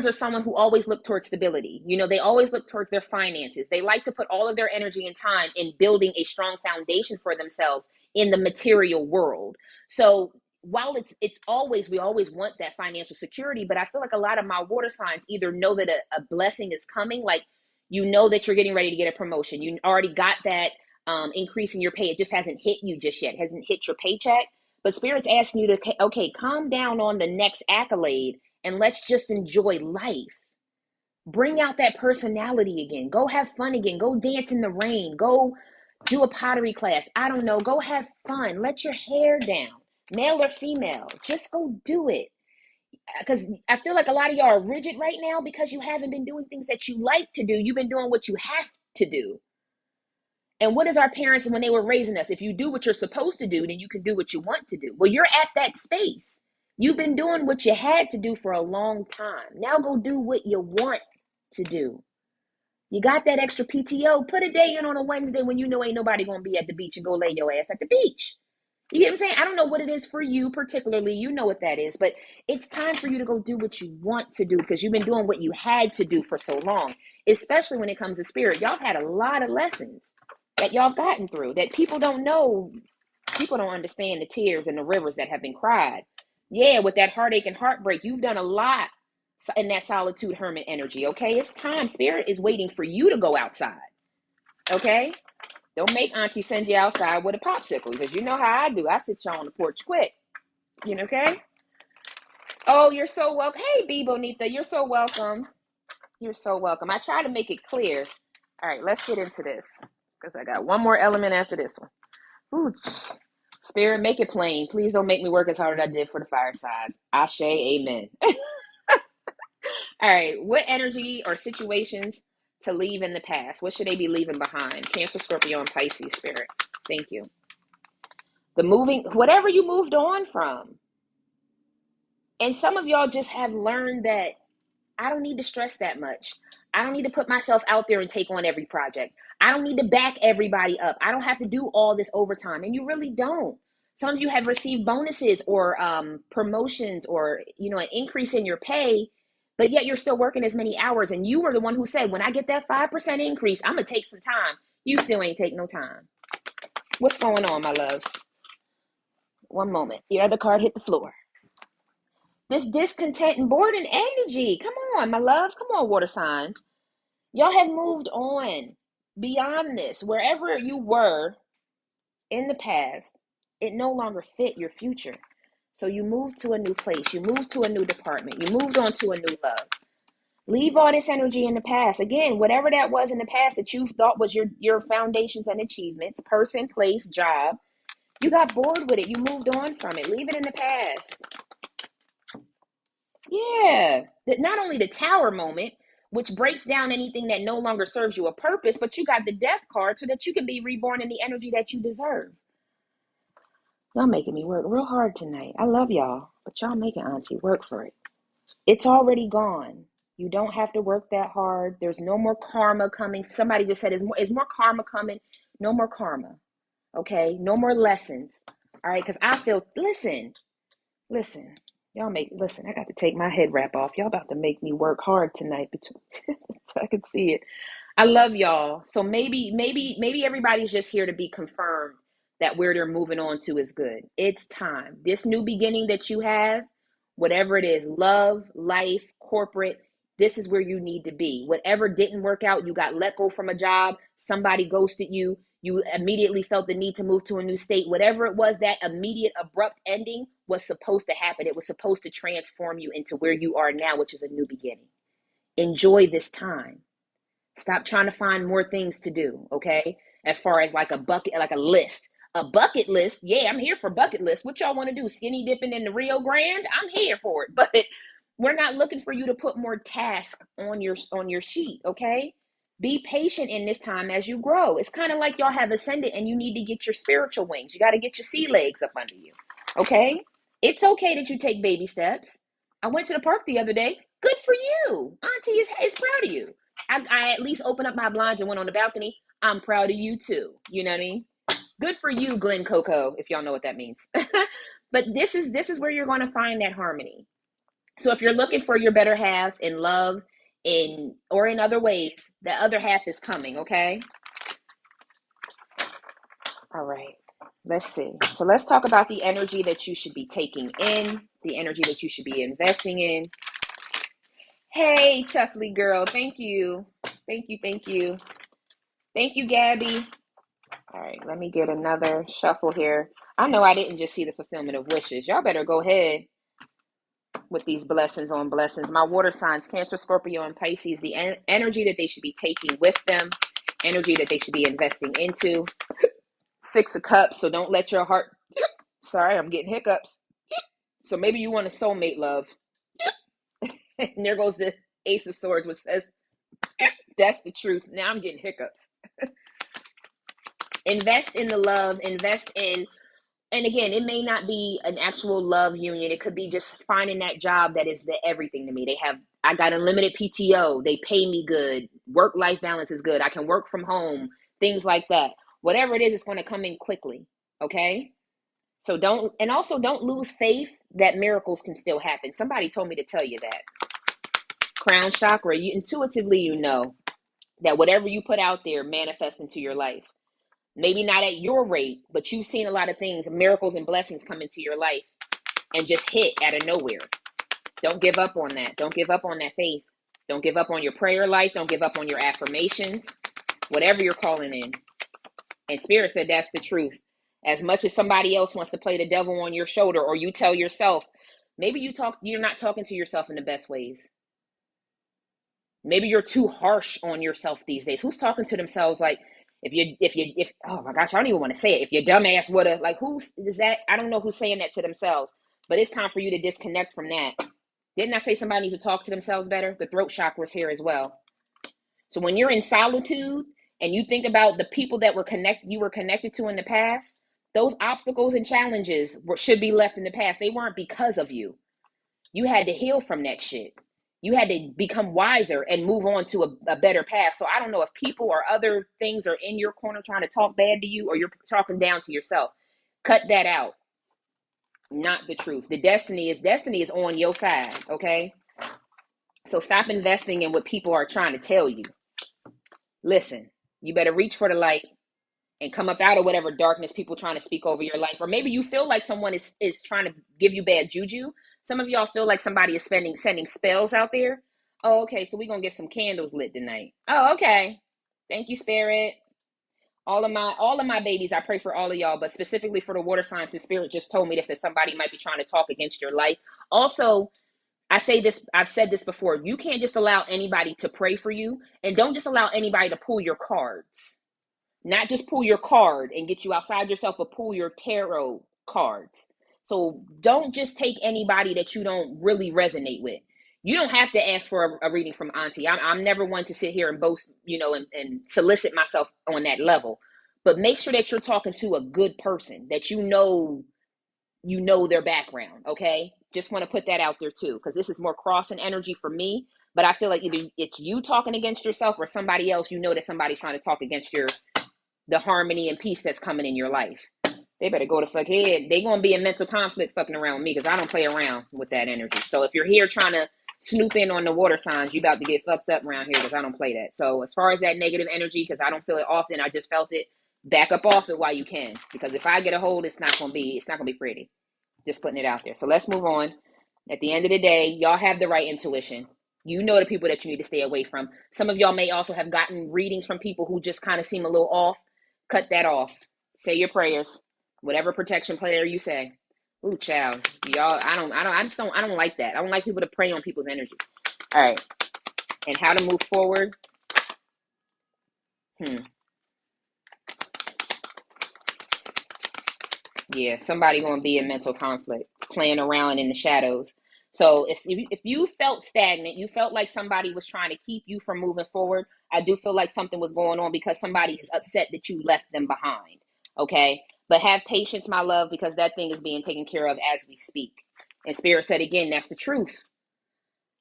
are someone who always look towards stability. You know, they always look towards their finances. They like to put all of their energy and time in building a strong foundation for themselves in the material world. So while we always want that financial security, but I feel like a lot of my water signs either know that a blessing is coming, like you know that you're getting ready to get a promotion. You already got that increase in your pay. It just hasn't hit you just yet. It hasn't hit your paycheck. But Spirit's asking you to, okay, calm down on the next accolade and let's just enjoy life. Bring out that personality again. Go have fun again. Go dance in the rain. Go do a pottery class. I don't know. Go have fun. Let your hair down, male or female. Just go do it. Because I feel like a lot of y'all are rigid right now because you haven't been doing things that you like to do. You've been doing what you have to do. And what is our parents when they were raising us? If you do what you're supposed to do, then you can do what you want to do. Well, you're at that space. You've been doing what you had to do for a long time. Now go do what you want to do. You got that extra PTO, put a day in on a Wednesday when you know ain't nobody going to be at the beach and go lay your ass at the beach. You get what I'm saying? I don't know what it is for you particularly. You know what that is. But it's time for you to go do what you want to do because you've been doing what you had to do for so long, especially when it comes to spirit. Y'all had a lot of lessons that y'all have gotten through that people don't know. People don't understand the tears and the rivers that have been cried. Yeah, with that heartache and heartbreak, you've done a lot in that solitude hermit energy, okay? It's time. Spirit is waiting for you to go outside, okay? Don't make Auntie send you outside with a popsicle because you know how I do. I sit y'all on the porch quick, you know, okay? Oh, you're so welcome. Hey, B. Bonita, you're so welcome. You're so welcome. I try to make it clear. All right, let's get into this because I got one more element after this one. Ooh, Spirit, make it plain. Please don't make me work as hard as I did for the fire signs. Ashe, amen. All right, what energy or situations to leave in the past? What should they be leaving behind? Cancer, Scorpio, and Pisces, Spirit. Thank you. Whatever you moved on from. And some of y'all just have learned that I don't need to stress that much. I don't need to put myself out there and take on every project. I don't need to back everybody up. I don't have to do all this overtime. And you really don't. Some of you have received bonuses or promotions or, an increase in your pay, but yet you're still working as many hours. And you were the one who said, when I get that 5% increase, I'm going to take some time. You still ain't take no time. What's going on, my loves? One moment. Your other card hit the floor. This discontent and boredom energy. Come on, my loves. Come on, water signs. Y'all have moved on beyond this. Wherever you were in the past, it no longer fit your future. So you moved to a new place. You moved to a new department. You moved on to a new love. Leave all this energy in the past. Again, whatever that was in the past that you thought was your foundations and achievements, person, place, job, you got bored with it. You moved on from it. Leave it in the past. Yeah. Not only the tower moment, which breaks down anything that no longer serves you a purpose, but you got the death card so that you can be reborn in the energy that you deserve. Y'all making me work real hard tonight. I love y'all, but y'all making Auntie work for it. It's already gone. You don't have to work that hard. There's no more karma coming. Somebody just said, is more karma coming? No more karma. Okay? No more lessons. All right? Because I feel, listen. Listen, I got to take my head wrap off. Y'all about to make me work hard tonight so I can see it. I love y'all. So maybe everybody's just here to be confirmed that where they're moving on to is good. It's time. This new beginning that you have, whatever it is, love, life, corporate, this is where you need to be. Whatever didn't work out, you got let go from a job, somebody ghosted you, you immediately felt the need to move to a new state. Whatever it was, that immediate abrupt ending was supposed to happen. It was supposed to transform you into where you are now, which is a new beginning. Enjoy this time. Stop trying to find more things to do, okay? As far as like a bucket, like a list. A bucket list, yeah, I'm here for bucket list. What y'all want to do? Skinny dipping in the Rio Grande? I'm here for it. But we're not looking for you to put more tasks on your sheet, okay? Be patient in this time as you grow. It's kind of like y'all have ascended and you need to get your spiritual wings. You got to get your sea legs up under you, okay? It's okay that you take baby steps. I went to the park the other day. Good for you. Auntie is proud of you. I at least opened up my blinds and went on the balcony. I'm proud of you too. You know what I mean? Good for you, Glen Coco, if y'all know what that means. But this is where you're going to find that harmony. So if you're looking for your better half in love, or in other ways, the other half is coming, okay? All right. Let's see. So let's talk about the energy that you should be taking in, the energy that you should be investing in. Hey, Chuffly girl. Thank you. Thank you. Thank you. Thank you, Gabby. All right, let me get another shuffle here. I know I didn't just see the fulfillment of wishes. Y'all better go ahead with these blessings on blessings. My water signs, Cancer, Scorpio, and Pisces, the energy that they should be taking with them, energy that they should be investing into. Six of Cups, so don't let your heart... Sorry, I'm getting hiccups. So maybe you want a soulmate love. And there goes the Ace of Swords, which says, that's the truth. Now I'm getting hiccups. Invest in the love, invest in... And again, it may not be an actual love union. It could be just finding that job that is the everything to me. I got unlimited PTO. They pay me good. Work-life balance is good. I can work from home. Things like that. Whatever it is, it's going to come in quickly. Okay? So don't lose faith that miracles can still happen. Somebody told me to tell you that. Crown chakra, intuitively you know that whatever you put out there manifests into your life. Maybe not at your rate, but you've seen a lot of things, miracles and blessings come into your life and just hit out of nowhere. Don't give up on that. Don't give up on that faith. Don't give up on your prayer life. Don't give up on your affirmations, whatever you're calling in. And Spirit said that's the truth. As much as somebody else wants to play the devil on your shoulder, or you tell yourself, maybe you're not talking to yourself in the best ways. Maybe you're too harsh on yourself these days. Who's talking to themselves like, if oh my gosh, I don't even want to say it. If your dumbass woulda, like, who is that? I don't know who's saying that to themselves, but it's time for you to disconnect from that. Didn't I say somebody needs to talk to themselves better? The throat chakra is here as well. So when you're in solitude and you think about the people that you were connected to in the past, those obstacles and challenges should be left in the past. They weren't because of you. You had to heal from that shit. You had to become wiser and move on to a better path. So I don't know if people or other things are in your corner trying to talk bad to you, or you're talking down to yourself. Cut that out. Not the truth. The destiny is on your side, okay? So stop investing in what people are trying to tell you. Listen, you better reach for the light and come up out of whatever darkness people trying to speak over your life. Or maybe you feel like someone is trying to give you bad juju. Some of y'all feel like somebody is sending spells out there. Oh, okay, so we're going to get some candles lit tonight. Oh, okay. Thank you, Spirit. All of my babies, I pray for all of y'all, but specifically for the water signs, and Spirit just told me this, that somebody might be trying to talk against your life. Also, I've said this before, you can't just allow anybody to pray for you, and don't just allow anybody to pull your cards. Not just pull your card and get you outside yourself, but pull your tarot cards. So don't just take anybody that you don't really resonate with. You don't have to ask for a reading from Auntie. I'm never one to sit here and boast, and solicit myself on that level. But make sure that you're talking to a good person that you know you know their background, okay? Just want to put that out there too, because this is more crossing energy for me. But I feel like either it's you talking against yourself or somebody else, you know that somebody's trying to talk against the harmony and peace that's coming in your life. They better go to fuck head. They gonna be in mental conflict fucking around with me because I don't play around with that energy. So if you're here trying to snoop in on the water signs, you about to get fucked up around here because I don't play that. So as far as that negative energy, because I don't feel it often, I just felt it. Back up off it while you can, because if I get a hold, it's not gonna be pretty. Just putting it out there. So let's move on. At the end of the day, y'all have the right intuition. You know the people that you need to stay away from. Some of y'all may also have gotten readings from people who just kind of seem a little off. Cut that off. Say your prayers. Whatever protection prayer you say. Ooh, child. Y'all, I don't like that. I don't like people to prey on people's energy. All right. And how to move forward. Yeah, somebody gonna be in mental conflict, playing around in the shadows. So if you felt stagnant, you felt like somebody was trying to keep you from moving forward, I do feel like something was going on because somebody is upset that you left them behind. Okay? But have patience, my love, because that thing is being taken care of as we speak. And Spirit said again, that's the truth.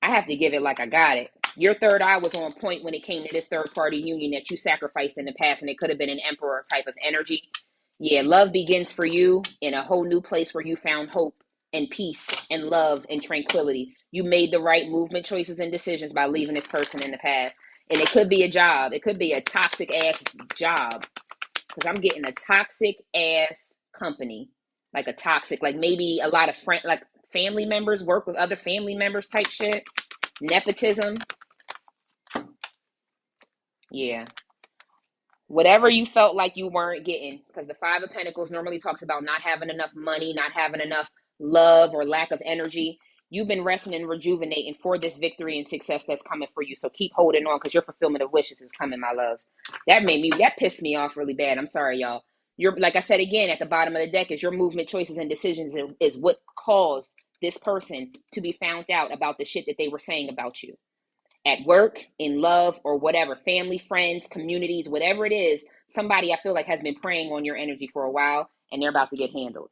I have to give it like I got it. Your third eye was on point when it came to this third party union that you sacrificed in the past, and it could have been an emperor type of energy. Yeah, love begins for you in a whole new place where you found hope and peace and love and tranquility. You made the right movement choices and decisions by leaving this person in the past. And it could be a job. It could be a toxic ass job. Because I'm getting a toxic ass company. Like a toxic, like maybe a lot of like family members work with other family members type shit. Nepotism. Yeah. Whatever you felt like you weren't getting, because the Five of Pentacles normally talks about not having enough money, not having enough love or lack of energy. You've been resting and rejuvenating for this victory and success that's coming for you. So keep holding on, because your fulfillment of wishes is coming, my loves. That pissed me off really bad. I'm sorry, y'all. You're, like I said again, at the bottom of the deck is your movement, choices, and decisions is what caused this person to be found out about the shit that they were saying about you. At work, in love, or whatever, family, friends, communities, whatever it is, somebody I feel like has been preying on your energy for a while, and they're about to get handled.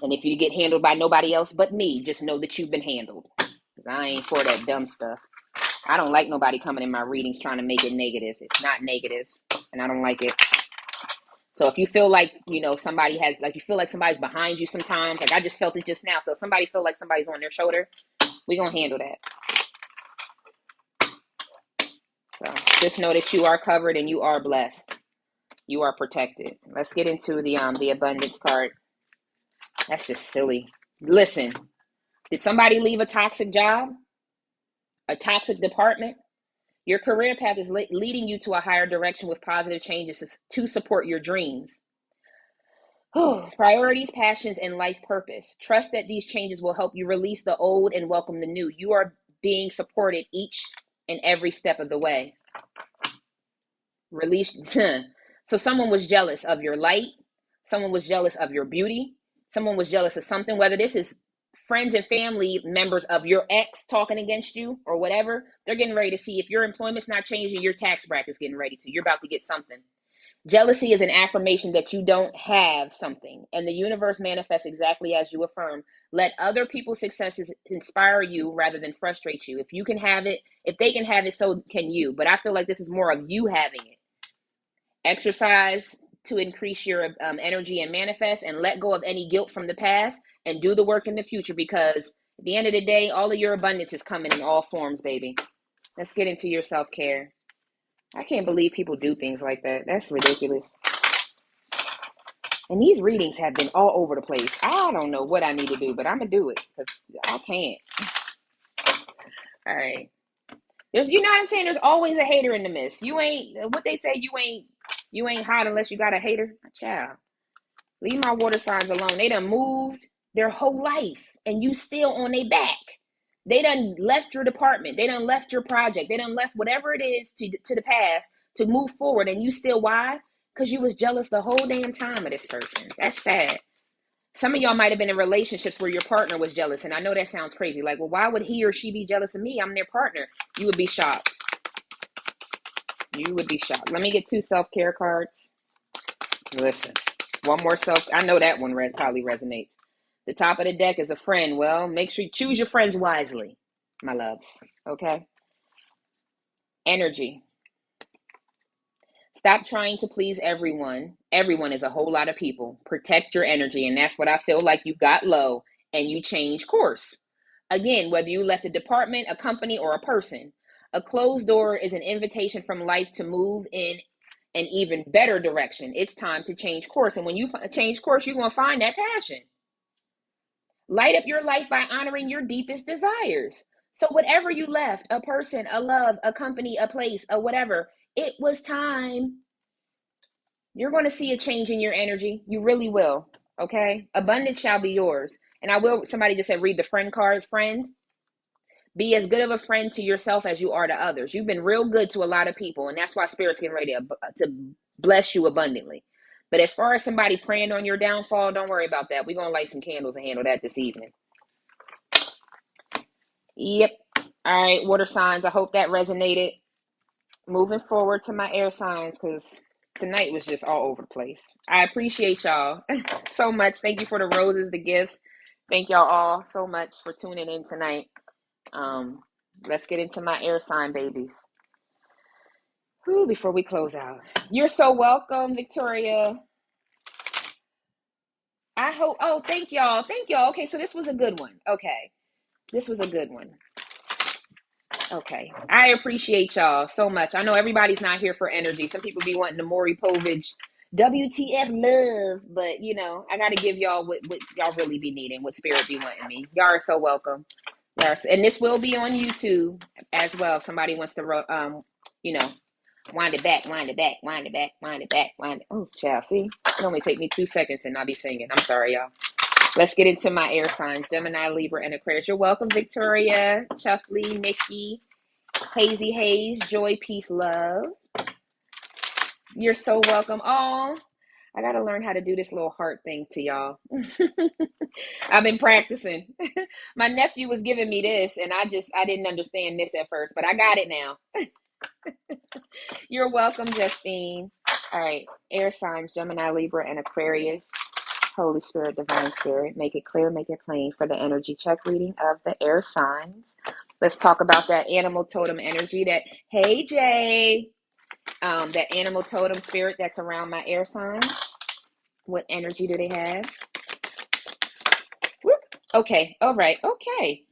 And if you get handled by nobody else but me, just know that you've been handled. Because I ain't for that dumb stuff. I don't like nobody coming in my readings trying to make it negative. It's not negative, and I don't like it. So if you feel like, somebody has, like you feel like somebody's behind you sometimes, like I just felt it just now. So if somebody feel like somebody's on their shoulder, we're going to handle that. So just know that you are covered and you are blessed. You are protected. Let's get into the abundance card. That's just silly. Listen, did somebody leave a toxic job? A toxic department? Your career path is leading you to a higher direction with positive changes to support your dreams. Priorities, passions, and life purpose. Trust that these changes will help you release the old and welcome the new. You are being supported each and every step of the way. Release. So someone was jealous of your light. Someone was jealous of your beauty. Someone was jealous of something, whether this is friends and family members of your ex talking against you or whatever. They're getting ready to see if your employment's not changing, your tax bracket's getting ready to. You're about to get something. Jealousy is an affirmation that you don't have something, and the universe manifests exactly as you affirm. Let other people's successes inspire you rather than frustrate you. If you can have it, if they can have it, so can you. But I feel like this is more of you having it. Exercise to increase your energy and manifest, and let go of any guilt from the past and do the work in the future, because at the end of the day, all of your abundance is coming in all forms, baby. Let's get into your self-care. I can't believe people do things like that. That's ridiculous. And these readings have been all over the place. I don't know what I need to do, but I'm going to do it because I can't. All right. There's, you know what I'm saying? There's always a hater in the midst. You ain't, what they say, you ain't hot unless you got a hater. Child. Leave my water signs alone. They done moved their whole life and you still on their back. They done left your department. They done left your project. They done left whatever it is to the past to move forward. And you still, why? Because you was jealous the whole damn time of this person. That's sad. Some of y'all might have been in relationships where your partner was jealous. And I know that sounds crazy. Like, well, why would he or she be jealous of me? I'm their partner. You would be shocked. You would be shocked. Let me get 2 self-care cards. Listen, one more I know that one probably resonates. The top of the deck is a friend. Well, make sure you choose your friends wisely, my loves. Okay? Energy. Stop trying to please everyone. Everyone is a whole lot of people. Protect your energy. And that's what I feel like you got low and you change course. Again, whether you left a department, a company, or a person, a closed door is an invitation from life to move in an even better direction. It's time to change course. And when you change course, you're going to find that passion. Light up your life by honoring your deepest desires. So whatever you left, a person, a love, a company, a place, a whatever, it was time. You're going to see a change in your energy. You really will. Okay? Abundance shall be yours. And I will, somebody just said, read the friend card, friend. Be as good of a friend to yourself as you are to others. You've been real good to a lot of people, and that's why Spirit's getting ready to bless you abundantly. But as far as somebody praying on your downfall, don't worry about that. We're going to light some candles and handle that this evening. Yep. All right, water signs. I hope that resonated. Moving forward to my air signs, because tonight was just all over the place. I appreciate y'all so much. Thank you for the roses, the gifts. Thank y'all all so much for tuning in tonight. Let's get into my air sign babies. Whew, before we close out. You're so welcome, Victoria. I hope, oh, thank y'all. Thank y'all. Okay, so this was a good one. Okay. This was a good one. Okay. I appreciate y'all so much. I know everybody's not here for energy. Some people be wanting the Maury Povich WTF love, but you know, I got to give y'all what y'all really be needing, what Spirit be wanting me. Y'all are so welcome. And this will be on YouTube as well. If somebody wants to, you know, wind it back, wind it back, wind it back, wind it back, wind it. Oh, child, see? It only take me 2 seconds and I'll be singing. I'm sorry, y'all. Let's get into my air signs. Gemini, Libra, and Aquarius. You're welcome, Victoria, Chuffley, Nikki, Hazy Haze, Joy, Peace, Love. You're so welcome. Oh, I got to learn how to do this little heart thing to y'all. I've been practicing. My nephew was giving me this, and I didn't understand this at first, but I got it now. You're welcome, Justine. All right, air signs, Gemini, Libra, and Aquarius. Holy Spirit, Divine Spirit, make it clear, make it plain for the energy check reading of the air signs. Let's talk about that animal totem energy that, hey, Jay, that animal totem spirit that's around my air signs. What energy do they have? Whoop. Okay, all right, okay.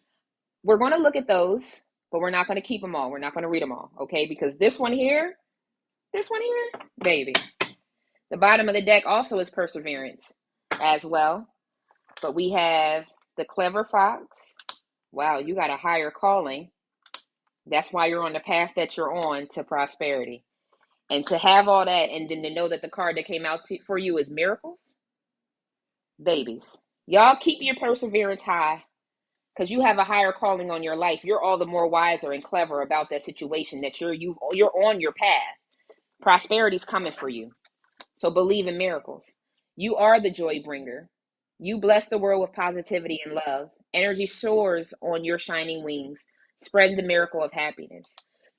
We're going to look at those, but we're not going to keep them all. We're not going to read them all, okay? Because this one here, baby. The bottom of the deck also is perseverance as well. But we have the clever fox. Wow, you got a higher calling. That's why you're on the path that you're on to prosperity. And to have all that and then to know that the card that came out for you is miracles. Babies, y'all keep your perseverance high because you have a higher calling on your life. You're all the more wiser and clever about that situation that you're on your path. Prosperity's coming for you. So believe in miracles. You are the joy bringer. You bless the world with positivity and love. Energy soars on your shining wings. Spread the miracle of happiness.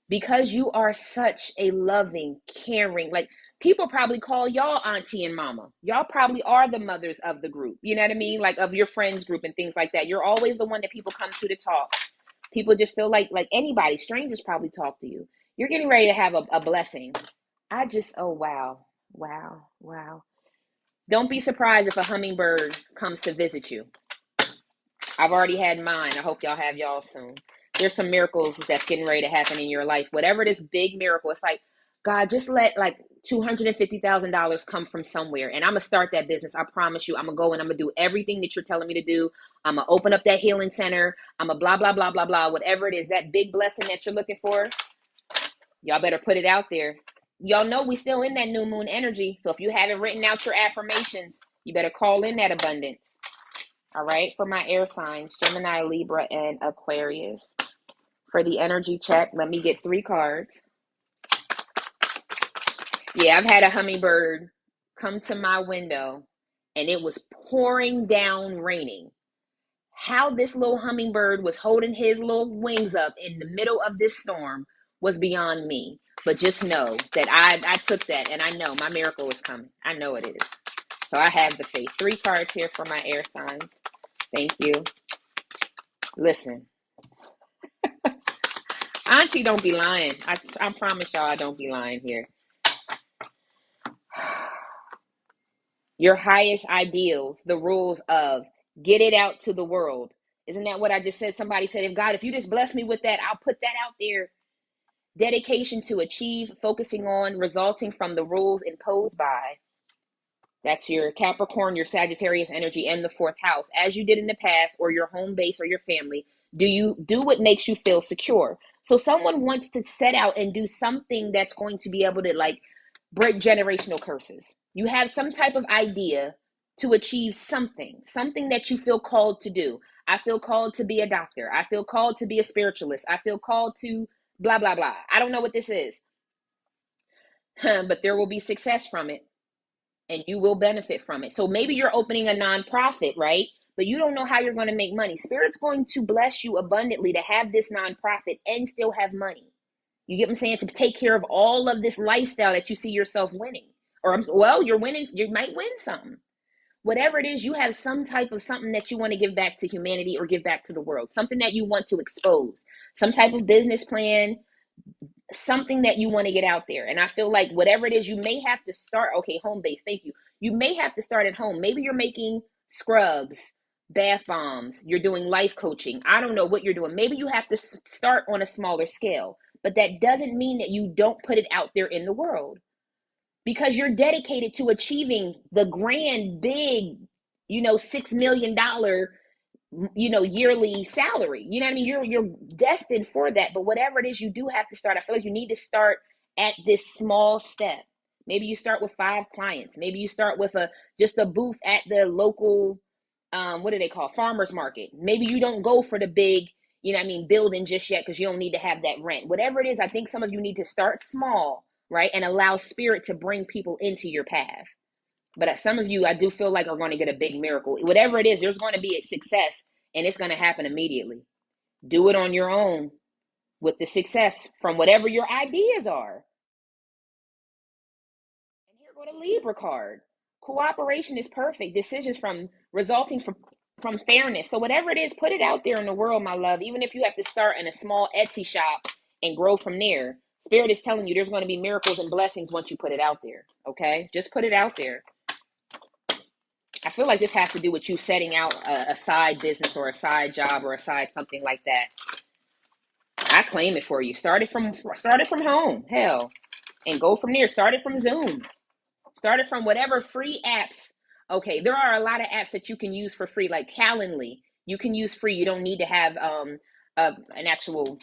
Because you are such a loving, caring, like people probably call y'all auntie and mama. Y'all probably are the mothers of the group. You know what I mean? Like of your friends group and things like that. You're always the one that people come to talk. People just feel like anybody, strangers probably talk to you. You're getting ready to have a blessing. Oh, wow. Wow. Wow. Don't be surprised if a hummingbird comes to visit you. I've already had mine. I hope y'all have y'all soon. There's some miracles that's getting ready to happen in your life. Whatever this big miracle, it's like, God, just let like $250,000 come from somewhere. And I'm going to start that business. I promise you, I'm going to go and I'm going to do everything that you're telling me to do. I'm going to open up that healing center. I'm going to blah, blah, blah, blah, blah. Whatever it is, that big blessing that you're looking for, y'all better put it out there. Y'all know we still in that new moon energy. So if you haven't written out your affirmations, you better call in that abundance. All right. For my air signs, Gemini, Libra, and Aquarius. For the energy check, let me get 3 cards. Yeah, I've had a hummingbird come to my window and it was pouring down raining. How this little hummingbird was holding his little wings up in the middle of this storm was beyond me. But just know that I took that and I know my miracle is coming. I know it is. So I have the faith. 3 cards here for my air signs. Thank you. Listen, Auntie don't be lying. I promise y'all I don't be lying here. Your highest ideals, the rules of get it out to the world. Isn't that what I just said? Somebody said, if God, if you just bless me with that, I'll put that out there. Dedication to achieve, focusing on, resulting from the rules imposed by. That's your Capricorn, your Sagittarius energy, and the fourth house. As you did in the past, or your home base or your family, do you do what makes you feel secure? So someone wants to set out and do something that's going to be able to like break generational curses. You have some type of idea to achieve something that you feel called to do. I feel called to be a doctor. I feel called to be a spiritualist. I feel called to blah, blah, blah. I don't know what this is, but there will be success from it. And you will benefit from it. So maybe you're opening a nonprofit, right? But you don't know how you're going to make money. Spirit's going to bless you abundantly to have this nonprofit and still have money. You get what I'm saying? To take care of all of this lifestyle that you see yourself winning. Or, well, you're winning. You might win something. Whatever it is, you have some type of something that you want to give back to humanity or give back to the world. Something that you want to expose. Some type of business plan, something that you want to get out there. And I feel like whatever it is, you may have to start, okay, home base, thank you. You may have to start at home. Maybe you're making scrubs, bath bombs, you're doing life coaching. I don't know what you're doing. Maybe you have to start on a smaller scale, but that doesn't mean that you don't put it out there in the world, because you're dedicated to achieving the grand, big, $6 million yearly salary. You know what I mean? You're destined for that. But whatever it is, you do have to start. I feel like you need to start at this small step. Maybe you start with 5 clients. Maybe you start with just a booth at the local, what do they call, farmers market. Maybe you don't go for the big, building just yet, because you don't need to have that rent. Whatever it is, I think some of you need to start small, right? And allow spirit to bring people into your path. But some of you, I do feel like, are going to get a big miracle. Whatever it is, there's going to be a success, and it's going to happen immediately. Do it on your own with the success from whatever your ideas are. And here go the Libra card. Cooperation is perfect. Decisions resulting from fairness. So whatever it is, put it out there in the world, my love. Even if you have to start in a small Etsy shop and grow from there. Spirit is telling you there's going to be miracles and blessings once you put it out there. Okay? Just put it out there. I feel like this has to do with you setting out a side business or a side job or a side something like that. I claim it for you. Start it from home, hell, and go from there. Start it from Zoom. Start it from whatever free apps. Okay, there are a lot of apps that you can use for free, like Calendly. You can use free. You don't need to have an actual,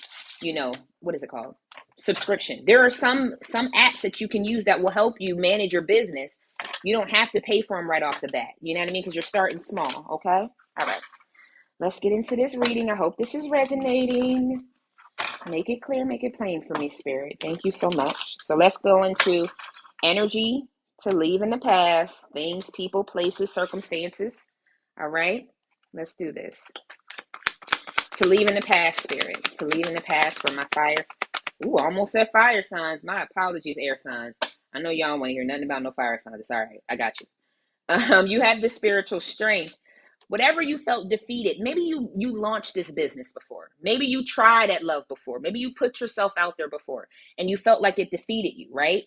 what is it called? Subscription. There are some apps that you can use that will help you manage your business. You don't have to pay for them right off the bat. You know what I mean? Because you're starting small, okay? All right. Let's get into this reading. I hope this is resonating. Make it clear, make it plain for me, Spirit. Thank you so much. So let's go into energy to leave in the past, things, people, places, circumstances. All right? Let's do this. To leave in the past, Spirit. To leave in the past for my fire. Ooh, almost said fire signs. My apologies, air signs. I know y'all want to hear nothing about no fire signs. It's all right. I got you. You have the spiritual strength. Whatever you felt defeated, maybe you launched this business before. Maybe you tried at love before. Maybe you put yourself out there before and you felt like it defeated you, right?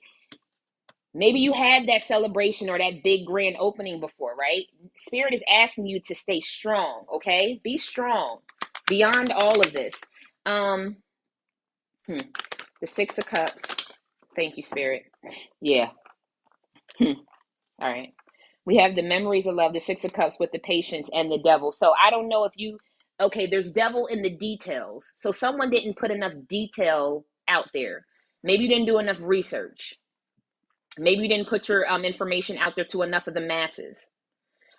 Maybe you had that celebration or that big grand opening before, right? Spirit is asking you to stay strong, okay? Be strong beyond all of this. The Six of Cups. Thank you, Spirit. Yeah. All right. We have the memories of love, the Six of Cups with the patience and the devil. So I don't know if there's devil in the details. So someone didn't put enough detail out there. Maybe you didn't do enough research. Maybe you didn't put your information out there to enough of the masses.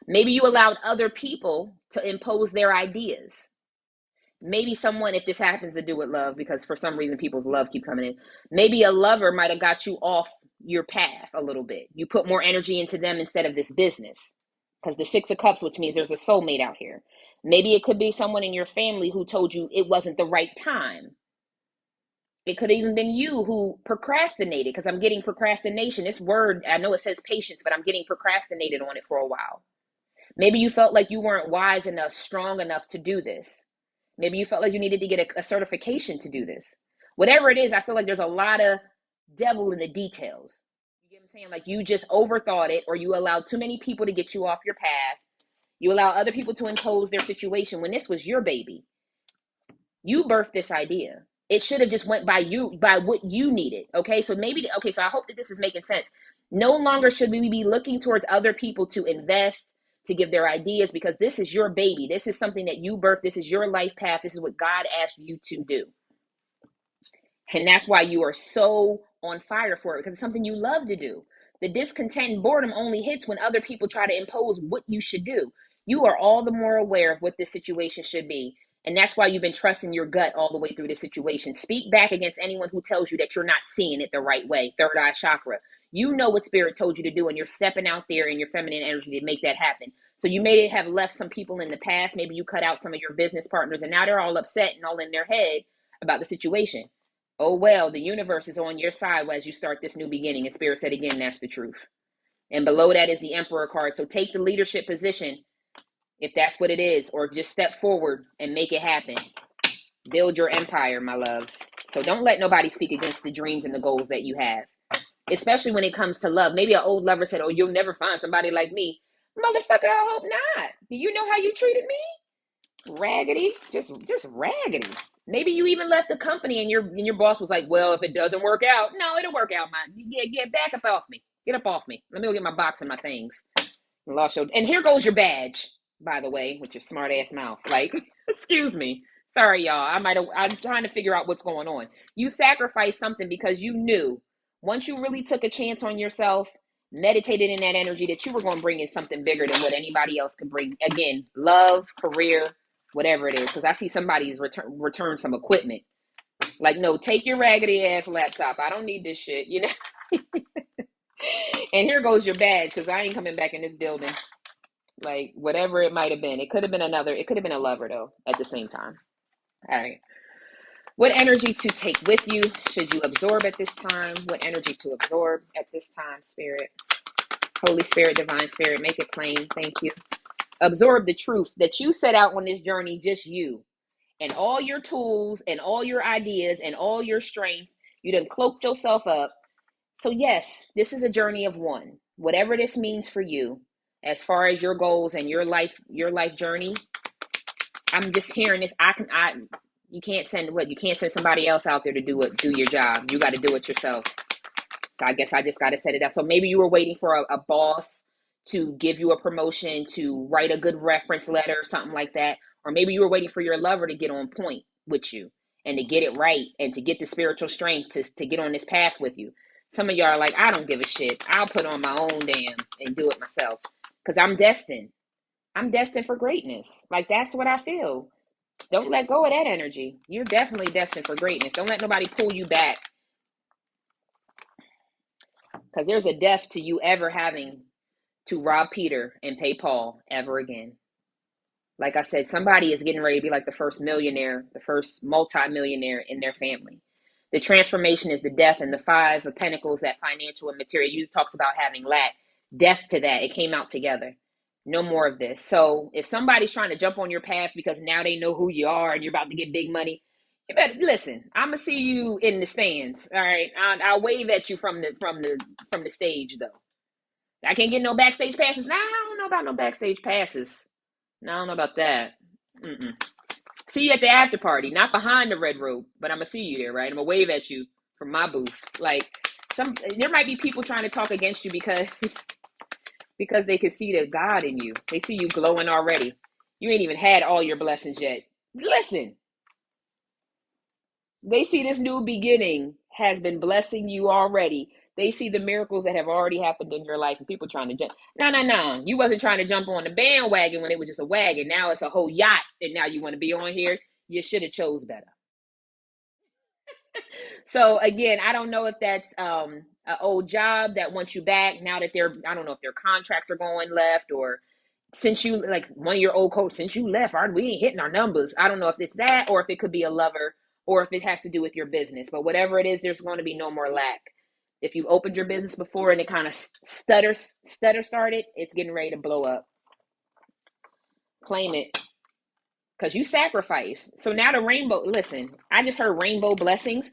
Maybe you allowed other people to impose their ideas. Maybe someone, if this happens to do with love, because for some reason people's love keep coming in, maybe a lover might have got you off your path a little bit. You put more energy into them instead of this business, because the Six of Cups, which means there's a soulmate out here. Maybe it could be someone in your family who told you it wasn't the right time. It could have even been you who procrastinated, because I'm getting procrastination. This word, I know it says patience, but I'm getting procrastinated on it for a while. Maybe you felt like you weren't wise enough, strong enough to do this. Maybe you felt like you needed to get a certification to do this. Whatever it is, I feel like there's a lot of devil in the details. You get what I'm saying? Like you just overthought it, or you allowed too many people to get you off your path. You allow other people to impose their situation when this was your baby. You birthed this idea. It should have just went by you, by what you needed. Okay. So so I hope that this is making sense. No longer should we be looking towards other people to invest, to give their ideas, because this is your baby. This is something that you birthed. This is your life path. This is what God asked you to do. And that's why you are so on fire for it, because it's something you love to do. The discontent and boredom only hits when other people try to impose what you should do. You are all the more aware of what this situation should be. And that's why you've been trusting your gut all the way through this situation. Speak back against anyone who tells you that you're not seeing it the right way. Third eye chakra. You know what spirit told you to do, and you're stepping out there in your feminine energy to make that happen. So you may have left some people in the past. Maybe you cut out some of your business partners, and now they're all upset and all in their head about the situation. Oh, well, the universe is on your side as you start this new beginning. And Spirit said again, that's the truth. And below that is the Emperor card. So take the leadership position if that's what it is, or just step forward and make it happen. Build your empire, my loves. So don't let nobody speak against the dreams and the goals that you have, especially when it comes to love. Maybe an old lover said, oh, you'll never find somebody like me. Motherfucker, I hope not. Do you know how you treated me? Raggedy, just raggedy. Maybe you even left the company and your boss was like, well, if it doesn't work out, no, it'll work out, man. Get back up off me. Get up off me. Let me go get my box and my things. And here goes your badge, by the way, with your smart ass mouth. Like, excuse me. Sorry, y'all. I'm trying to figure out what's going on. You sacrificed something because you knew once you really took a chance on yourself, meditated in that energy, that you were going to bring in something bigger than what anybody else could bring. Again, love, career, whatever it is. Because I see somebody's return some equipment. Like, no, take your raggedy ass laptop. I don't need this shit, you know? And here goes your badge, because I ain't coming back in this building. Like, whatever it might have been. It could have been a lover, though, at the same time. All right. What energy to take with you should you absorb at this time? What energy to absorb at this time, Spirit? Holy Spirit, Divine Spirit, make it plain. Thank you. Absorb the truth that you set out on this journey, just you. And all your tools and all your ideas and all your strength. You done cloaked yourself up. So yes, this is a journey of one. Whatever this means for you, as far as your goals and your life journey, I'm just hearing this. You can't send somebody else out there to do your job. You got to do it yourself. So I guess I just got to set it up. So maybe you were waiting for a boss to give you a promotion, to write a good reference letter or something like that. Or maybe you were waiting for your lover to get on point with you and to get it right and to get the spiritual strength to get on this path with you. Some of y'all are like, I don't give a shit. I'll put on my own damn and do it myself, because I'm destined. I'm destined for greatness. Like, that's what I feel. Don't let go of that energy. You're definitely destined for greatness. Don't let nobody pull you back, because there's a death to you ever having to rob Peter and pay Paul ever again. Like I said, somebody is getting ready to be like the first millionaire, the first multi-millionaire in their family. The transformation is the death, and the Five of Pentacles, that financial and material, usually talks about having lack. Death to that. It came out together. No more of this. So if somebody's trying to jump on your path because now they know who you are and you're about to get big money, you better listen. I'm gonna see you in the stands. All right, I'll wave at you from the stage, though. I can't get no backstage passes. Nah, I don't know about no backstage passes. No, I don't know about that. See you at the after party, not behind the red rope, but I'm gonna see you there, right? I'm gonna wave at you from my booth. Like, there might be people trying to talk against you because they can see the God in you. They see you glowing already. You ain't even had all your blessings yet. Listen, they see this new beginning has been blessing you already. They see the miracles that have already happened in your life, and people trying to jump. No. You wasn't trying to jump on the bandwagon when it was just a wagon. Now it's a whole yacht, and now you want to be on here. You should have chose better. So again, I don't know if that's an old job that wants you back now that I don't know if their contracts are going left, or since you, like one of your old coach, since you left, we ain't hitting our numbers. I don't know if it's that, or if it could be a lover, or if it has to do with your business. But whatever it is, there's going to be no more lack. If you opened your business before and it kind of stutter started, it's getting ready to blow up. Claim it. Because you sacrifice. So now the rainbow, listen, I just heard rainbow blessings.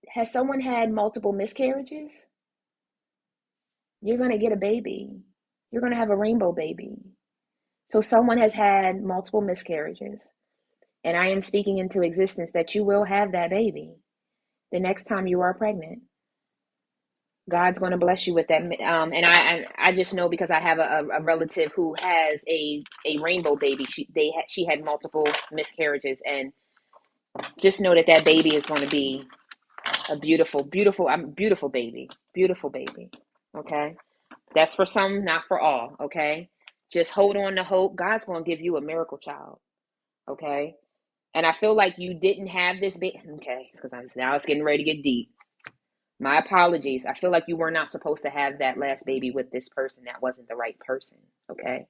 Has someone had multiple miscarriages? You're going to get a baby. You're going to have a rainbow baby. So someone has had multiple miscarriages. And I am speaking into existence that you will have that baby the next time you are pregnant. God's going to bless you with that. And I just know because I have a relative who has a rainbow baby. She had multiple miscarriages, and just know that baby is going to be a beautiful baby. Beautiful baby. Okay. That's for some, not for all. Okay. Just hold on to hope. God's going to give you a miracle child. Okay. And I feel like you didn't have this baby. Okay. Because now it's getting ready to get deep. My apologies. I feel like you were not supposed to have that last baby with this person. That wasn't the right person. Okay.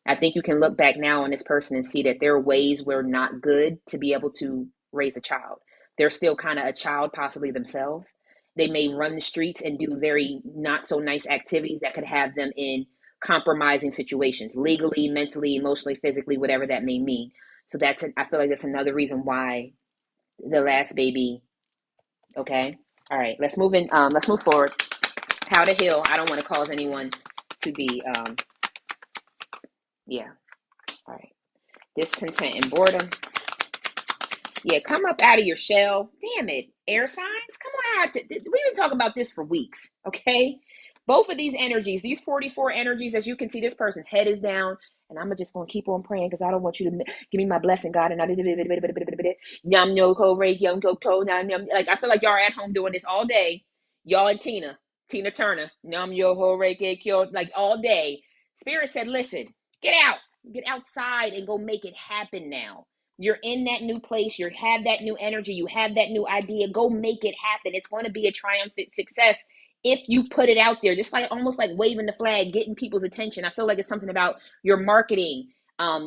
I think you can look back now on this person and see that their ways were not good to be able to raise a child. They're still kind of a child, possibly themselves. They may run the streets and do very not so nice activities that could have them in compromising situations, legally, mentally, emotionally, physically, whatever that may mean. So I feel like that's another reason why the last baby. Okay. All right, let's move in. Let's move forward. How to heal. I don't want to cause anyone to be, yeah. All right. Discontent and boredom. Yeah, come up out of your shell. Damn it, air signs. Come on out. We've been talking about this for weeks, okay? Both of these energies, these 44 energies, as you can see, this person's head is down. And I'm just going to keep on praying because I don't want you to give me my blessing, God. And I did like I feel like y'all are at home doing this all day. Y'all and Tina Turner, like all day. Spirit said, listen, get outside and go make it happen now. You're in that new place. You have that new energy. You have that new idea. Go make it happen. It's going to be a triumphant success if you put it out there, just like almost like waving the flag, getting people's attention. I feel like it's something about your marketing,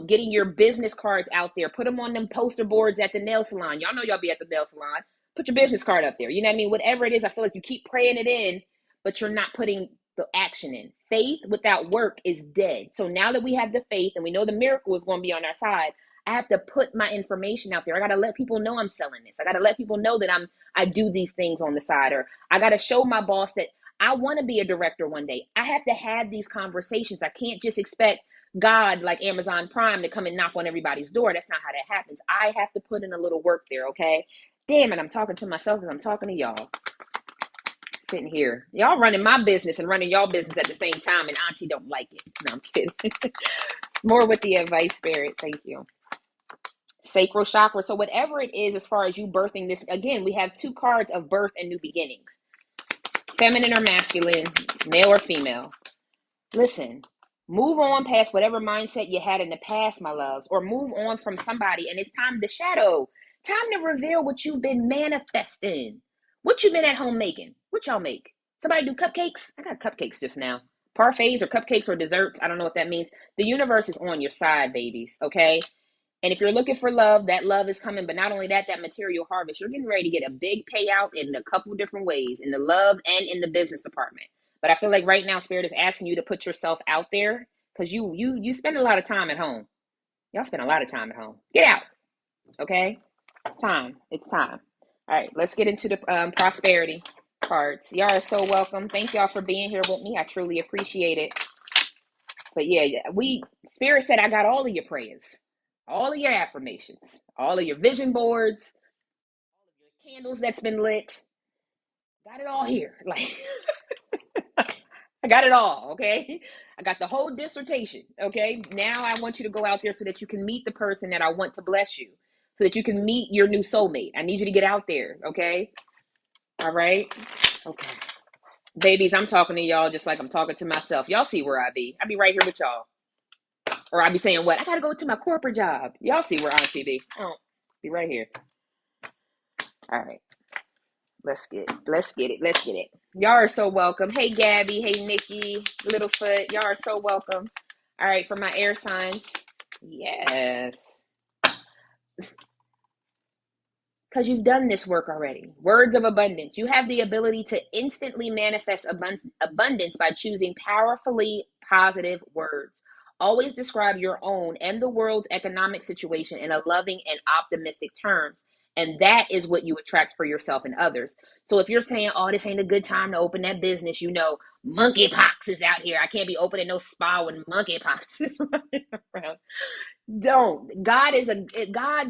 getting your business cards out there. Put them on them poster boards at the nail salon. Y'all know y'all be at the nail salon. Put your business card up there. You know what I mean? Whatever it is, I feel like you keep praying it in, but you're not putting the action in. Faith without work is dead. So now that we have the faith and we know the miracle is going to be on our side, I have to put my information out there. I got to let people know I'm selling this. I got to let people know that I do these things on the side, or I got to show my boss that I want to be a director one day. I have to have these conversations. I can't just expect God, like Amazon Prime, to come and knock on everybody's door. That's not how that happens. I have to put in a little work there, okay? Damn it, I'm talking to myself as I'm talking to y'all. Sitting here. Y'all running my business and running y'all business at the same time, and Auntie don't like it. No, I'm kidding. More with the advice, Spirit. Thank you. Sacral chakra. So whatever it is, as far as you birthing this, again, we have two cards of birth and new beginnings. Feminine or masculine, male or female. Listen, move on past whatever mindset you had in the past, my loves, or move on from somebody. And it's time to shadow. Time to reveal what you've been manifesting. What you've been at home making. What y'all make? Somebody do cupcakes? I got cupcakes just now. Parfaits or cupcakes or desserts. I don't know what that means. The universe is on your side, babies. Okay? And if you're looking for love, that love is coming. But not only that, that material harvest, you're getting ready to get a big payout in a couple different ways, in the love and in the business department. But I feel like right now, Spirit is asking you to put yourself out there because you spend a lot of time at home. Y'all spend a lot of time at home. Get out. Okay? It's time. It's time. All right, let's get into the prosperity cards. Y'all are so welcome. Thank y'all for being here with me. I truly appreciate it. But yeah, Spirit said I got all of your prayers. All of your affirmations, all of your vision boards, all of your candles that's been lit. Got it all here. Like, I got it all, okay? I got the whole dissertation, okay? Now I want you to go out there so that you can meet the person that I want to bless you, so that you can meet your new soulmate. I need you to get out there, okay? All right? Okay. Babies, I'm talking to y'all just like I'm talking to myself. Y'all see where I be. I be right here with y'all. Or I'll be saying what? I got to go to my corporate job. Y'all see where Auntie be. Oh, be right here. All right. Let's get it. Y'all are so welcome. Hey, Gabby. Hey, Nikki. Littlefoot. Y'all are so welcome. All right. For my air signs. Yes. Because you've done this work already. Words of abundance. You have the ability to instantly manifest abundance by choosing powerfully positive words. Always describe your own and the world's economic situation in a loving and optimistic terms. And that is what you attract for yourself and others. So if you're saying, oh, this ain't a good time to open that business, you know, monkeypox is out here. I can't be opening no spa when monkeypox is running around. Don't. God,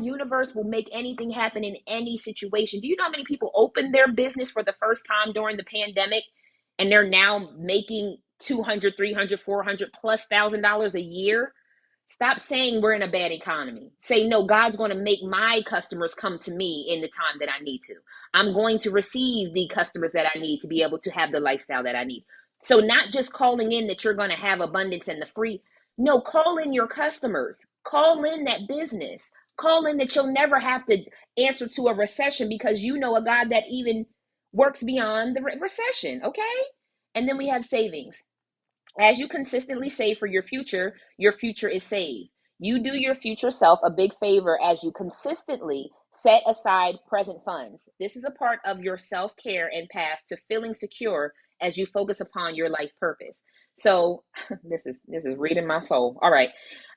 universe will make anything happen in any situation. Do you know how many people opened their business for the first time during the pandemic and they're now making 200, 300, 400 plus $1,000 a year? Stop saying we're in a bad economy. Say, no, God's going to make my customers come to me in the time that I need to. I'm going to receive the customers that I need to be able to have the lifestyle that I need. So not just calling in that you're going to have abundance and the free. No, call in your customers. Call in that business. Call in that you'll never have to answer to a recession because you know a God that even works beyond the recession, okay? And then we have savings. As you consistently save for your future is saved. You do your future self a big favor as you consistently set aside present funds. This is a part of your self-care and path to feeling secure as you focus upon your life purpose. So this is reading my soul. All right.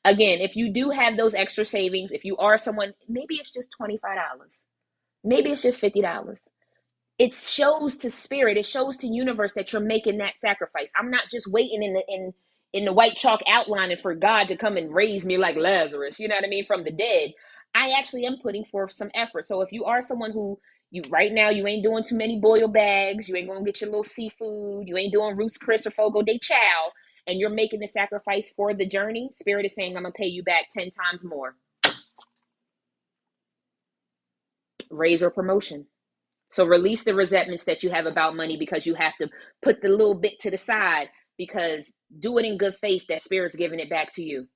Again, if you do have those extra savings, if you are someone, maybe it's just $25. Maybe it's just $50. It shows to spirit, it shows to universe that you're making that sacrifice. I'm not just waiting in the white chalk outlining for God to come and raise me like Lazarus, you know what I mean, from the dead. I actually am putting forth some effort. So if you are someone who you right now you ain't doing too many boil bags, you ain't gonna get your little seafood, you ain't doing Ruth's Chris or Fogo de Chao, and you're making the sacrifice for the journey, spirit is saying I'm gonna pay you back 10 times more. Raise or promotion. So release the resentments that you have about money because you have to put the little bit to the side, because do it in good faith that spirit's giving it back to you.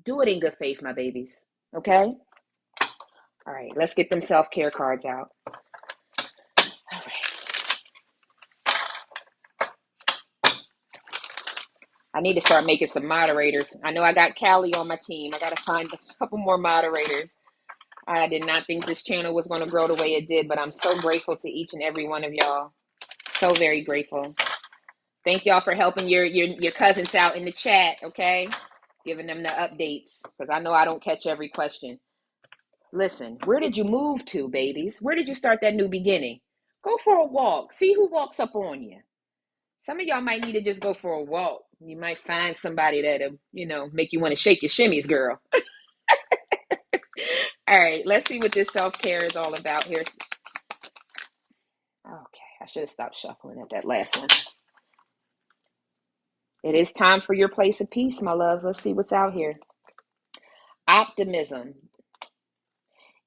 Do it in good faith, my babies. Okay? All right, let's get them self-care cards out. All right. I need to start making some moderators. I know I got Callie on my team. I got to find a couple more moderators. I did not think this channel was going to grow the way it did, but I'm so grateful to each and every one of y'all. So very grateful. Thank y'all for helping your cousins out in the chat, okay? Giving them the updates, because I know I don't catch every question. Listen, where did you move to, babies? Where did you start that new beginning? Go for a walk. See who walks up on you. Some of y'all might need to just go for a walk. You might find somebody that'll, make you want to shake your shimmies, girl. All right, let's see what this self-care is all about here. Okay, I should have stopped shuffling at that last one. It is time for your place of peace, my loves. Let's see what's out here. Optimism.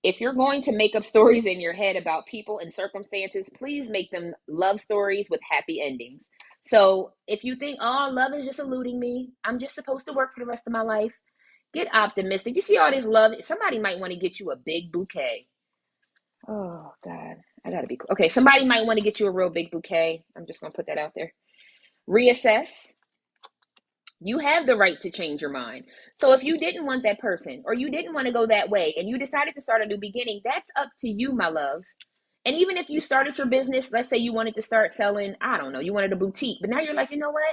If you're going to make up stories in your head about people and circumstances, please make them love stories with happy endings. So if you think, oh, love is just eluding me, I'm just supposed to work for the rest of my life, get optimistic. You see all this love, somebody might want to get you a big bouquet. Oh, God, I got to be cool. Okay, somebody might want to get you a real big bouquet. I'm just going to put that out there. Reassess. You have the right to change your mind. So if you didn't want that person or you didn't want to go that way and you decided to start a new beginning, that's up to you, my loves. And even if you started your business, let's say you wanted to start selling, I don't know, you wanted a boutique, but now you're like, you know what?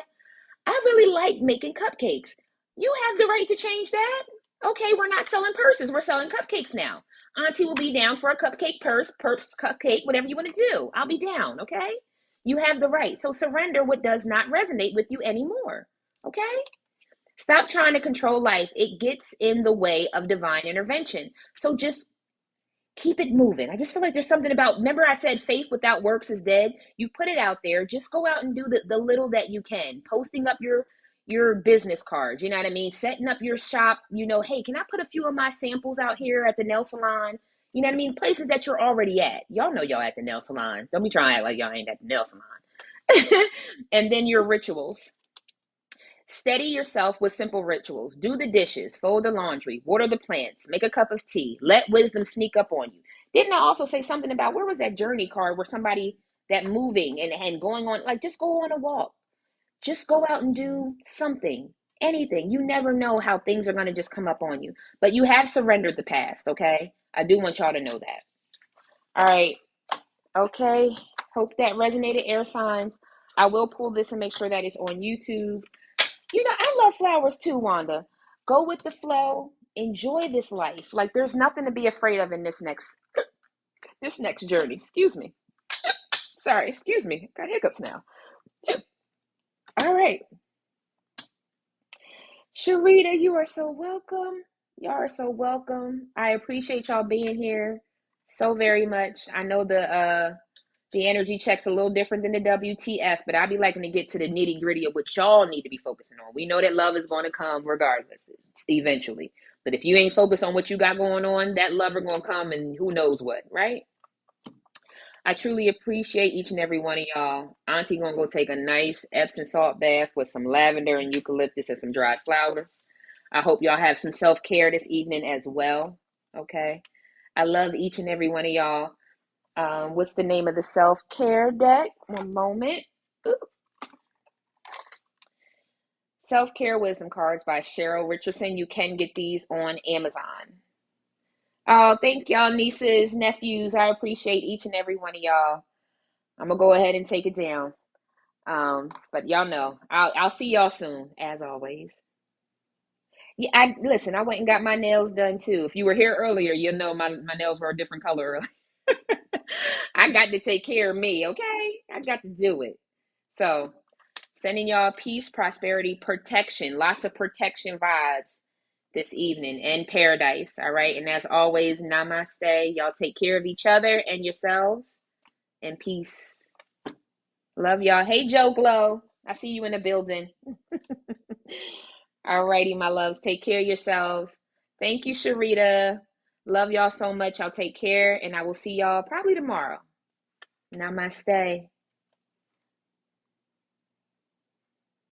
I really like making cupcakes. You have the right to change that. Okay, we're not selling purses. We're selling cupcakes now. Auntie will be down for a cupcake purse, cupcake, whatever you want to do. I'll be down, okay? You have the right. So surrender what does not resonate with you anymore. Okay? Stop trying to control life. It gets in the way of divine intervention. So just keep it moving. I just feel like there's something about, remember I said faith without works is dead? You put it out there. Just go out and do the little that you can. Posting up your business cards, you know what I mean? Setting up your shop, hey, can I put a few of my samples out here at the nail salon? You know what I mean? Places that you're already at. Y'all know y'all at the nail salon. Don't be trying to act like y'all ain't at the nail salon. And then your rituals. Steady yourself with simple rituals. Do the dishes, fold the laundry, water the plants, make a cup of tea. Let wisdom sneak up on you. Didn't I also say something about, where was that journey card where somebody that moving and going on, like just go on a walk. Just go out and do something, anything. You never know how things are going to just come up on you. But you have surrendered the past, okay? I do want y'all to know that. All right. Okay. Hope that resonated, air signs. I will pull this and make sure that it's on YouTube. I I love flowers too, Wanda. Go with the flow. Enjoy this life. Like there's nothing to be afraid of in this next journey. Excuse me. Sorry, excuse me. Got hiccups now. All right. Sharita, you are so welcome. Y'all are so welcome. I appreciate y'all being here so very much. I know the energy check's a little different than the WTF, but I be liking to get to the nitty gritty of what y'all need to be focusing on. We know that love is going to come regardless, eventually. But if you ain't focused on what you got going on, that lover going to come and who knows what, right? I truly appreciate each and every one of y'all. Auntie gonna go take a nice Epsom salt bath with some lavender and eucalyptus and some dried flowers. I hope y'all have some self-care this evening as well. Okay. I love each and every one of y'all. What's the name of the self-care deck? One moment. Ooh. Self-Care Wisdom Cards by Cheryl Richardson. You can get these on Amazon. Oh, thank y'all, nieces, nephews. I appreciate each and every one of y'all. I'm gonna go ahead and take it down. But y'all know, I'll see y'all soon, as always. Yeah, I listen. I went and got my nails done too. If you were here earlier, you'll know my nails were a different color earlier. I got to take care of me, okay? I got to do it. So, sending y'all peace, prosperity, protection, lots of protection vibes this evening and paradise. All right. And as always, namaste. Y'all take care of each other and yourselves, and peace. Love y'all. Hey, Joe Glow. I see you in the building. All righty, my loves. Take care of yourselves. Thank you, Sharita. Love y'all so much. Y'all take care, and I will see y'all probably tomorrow. Namaste.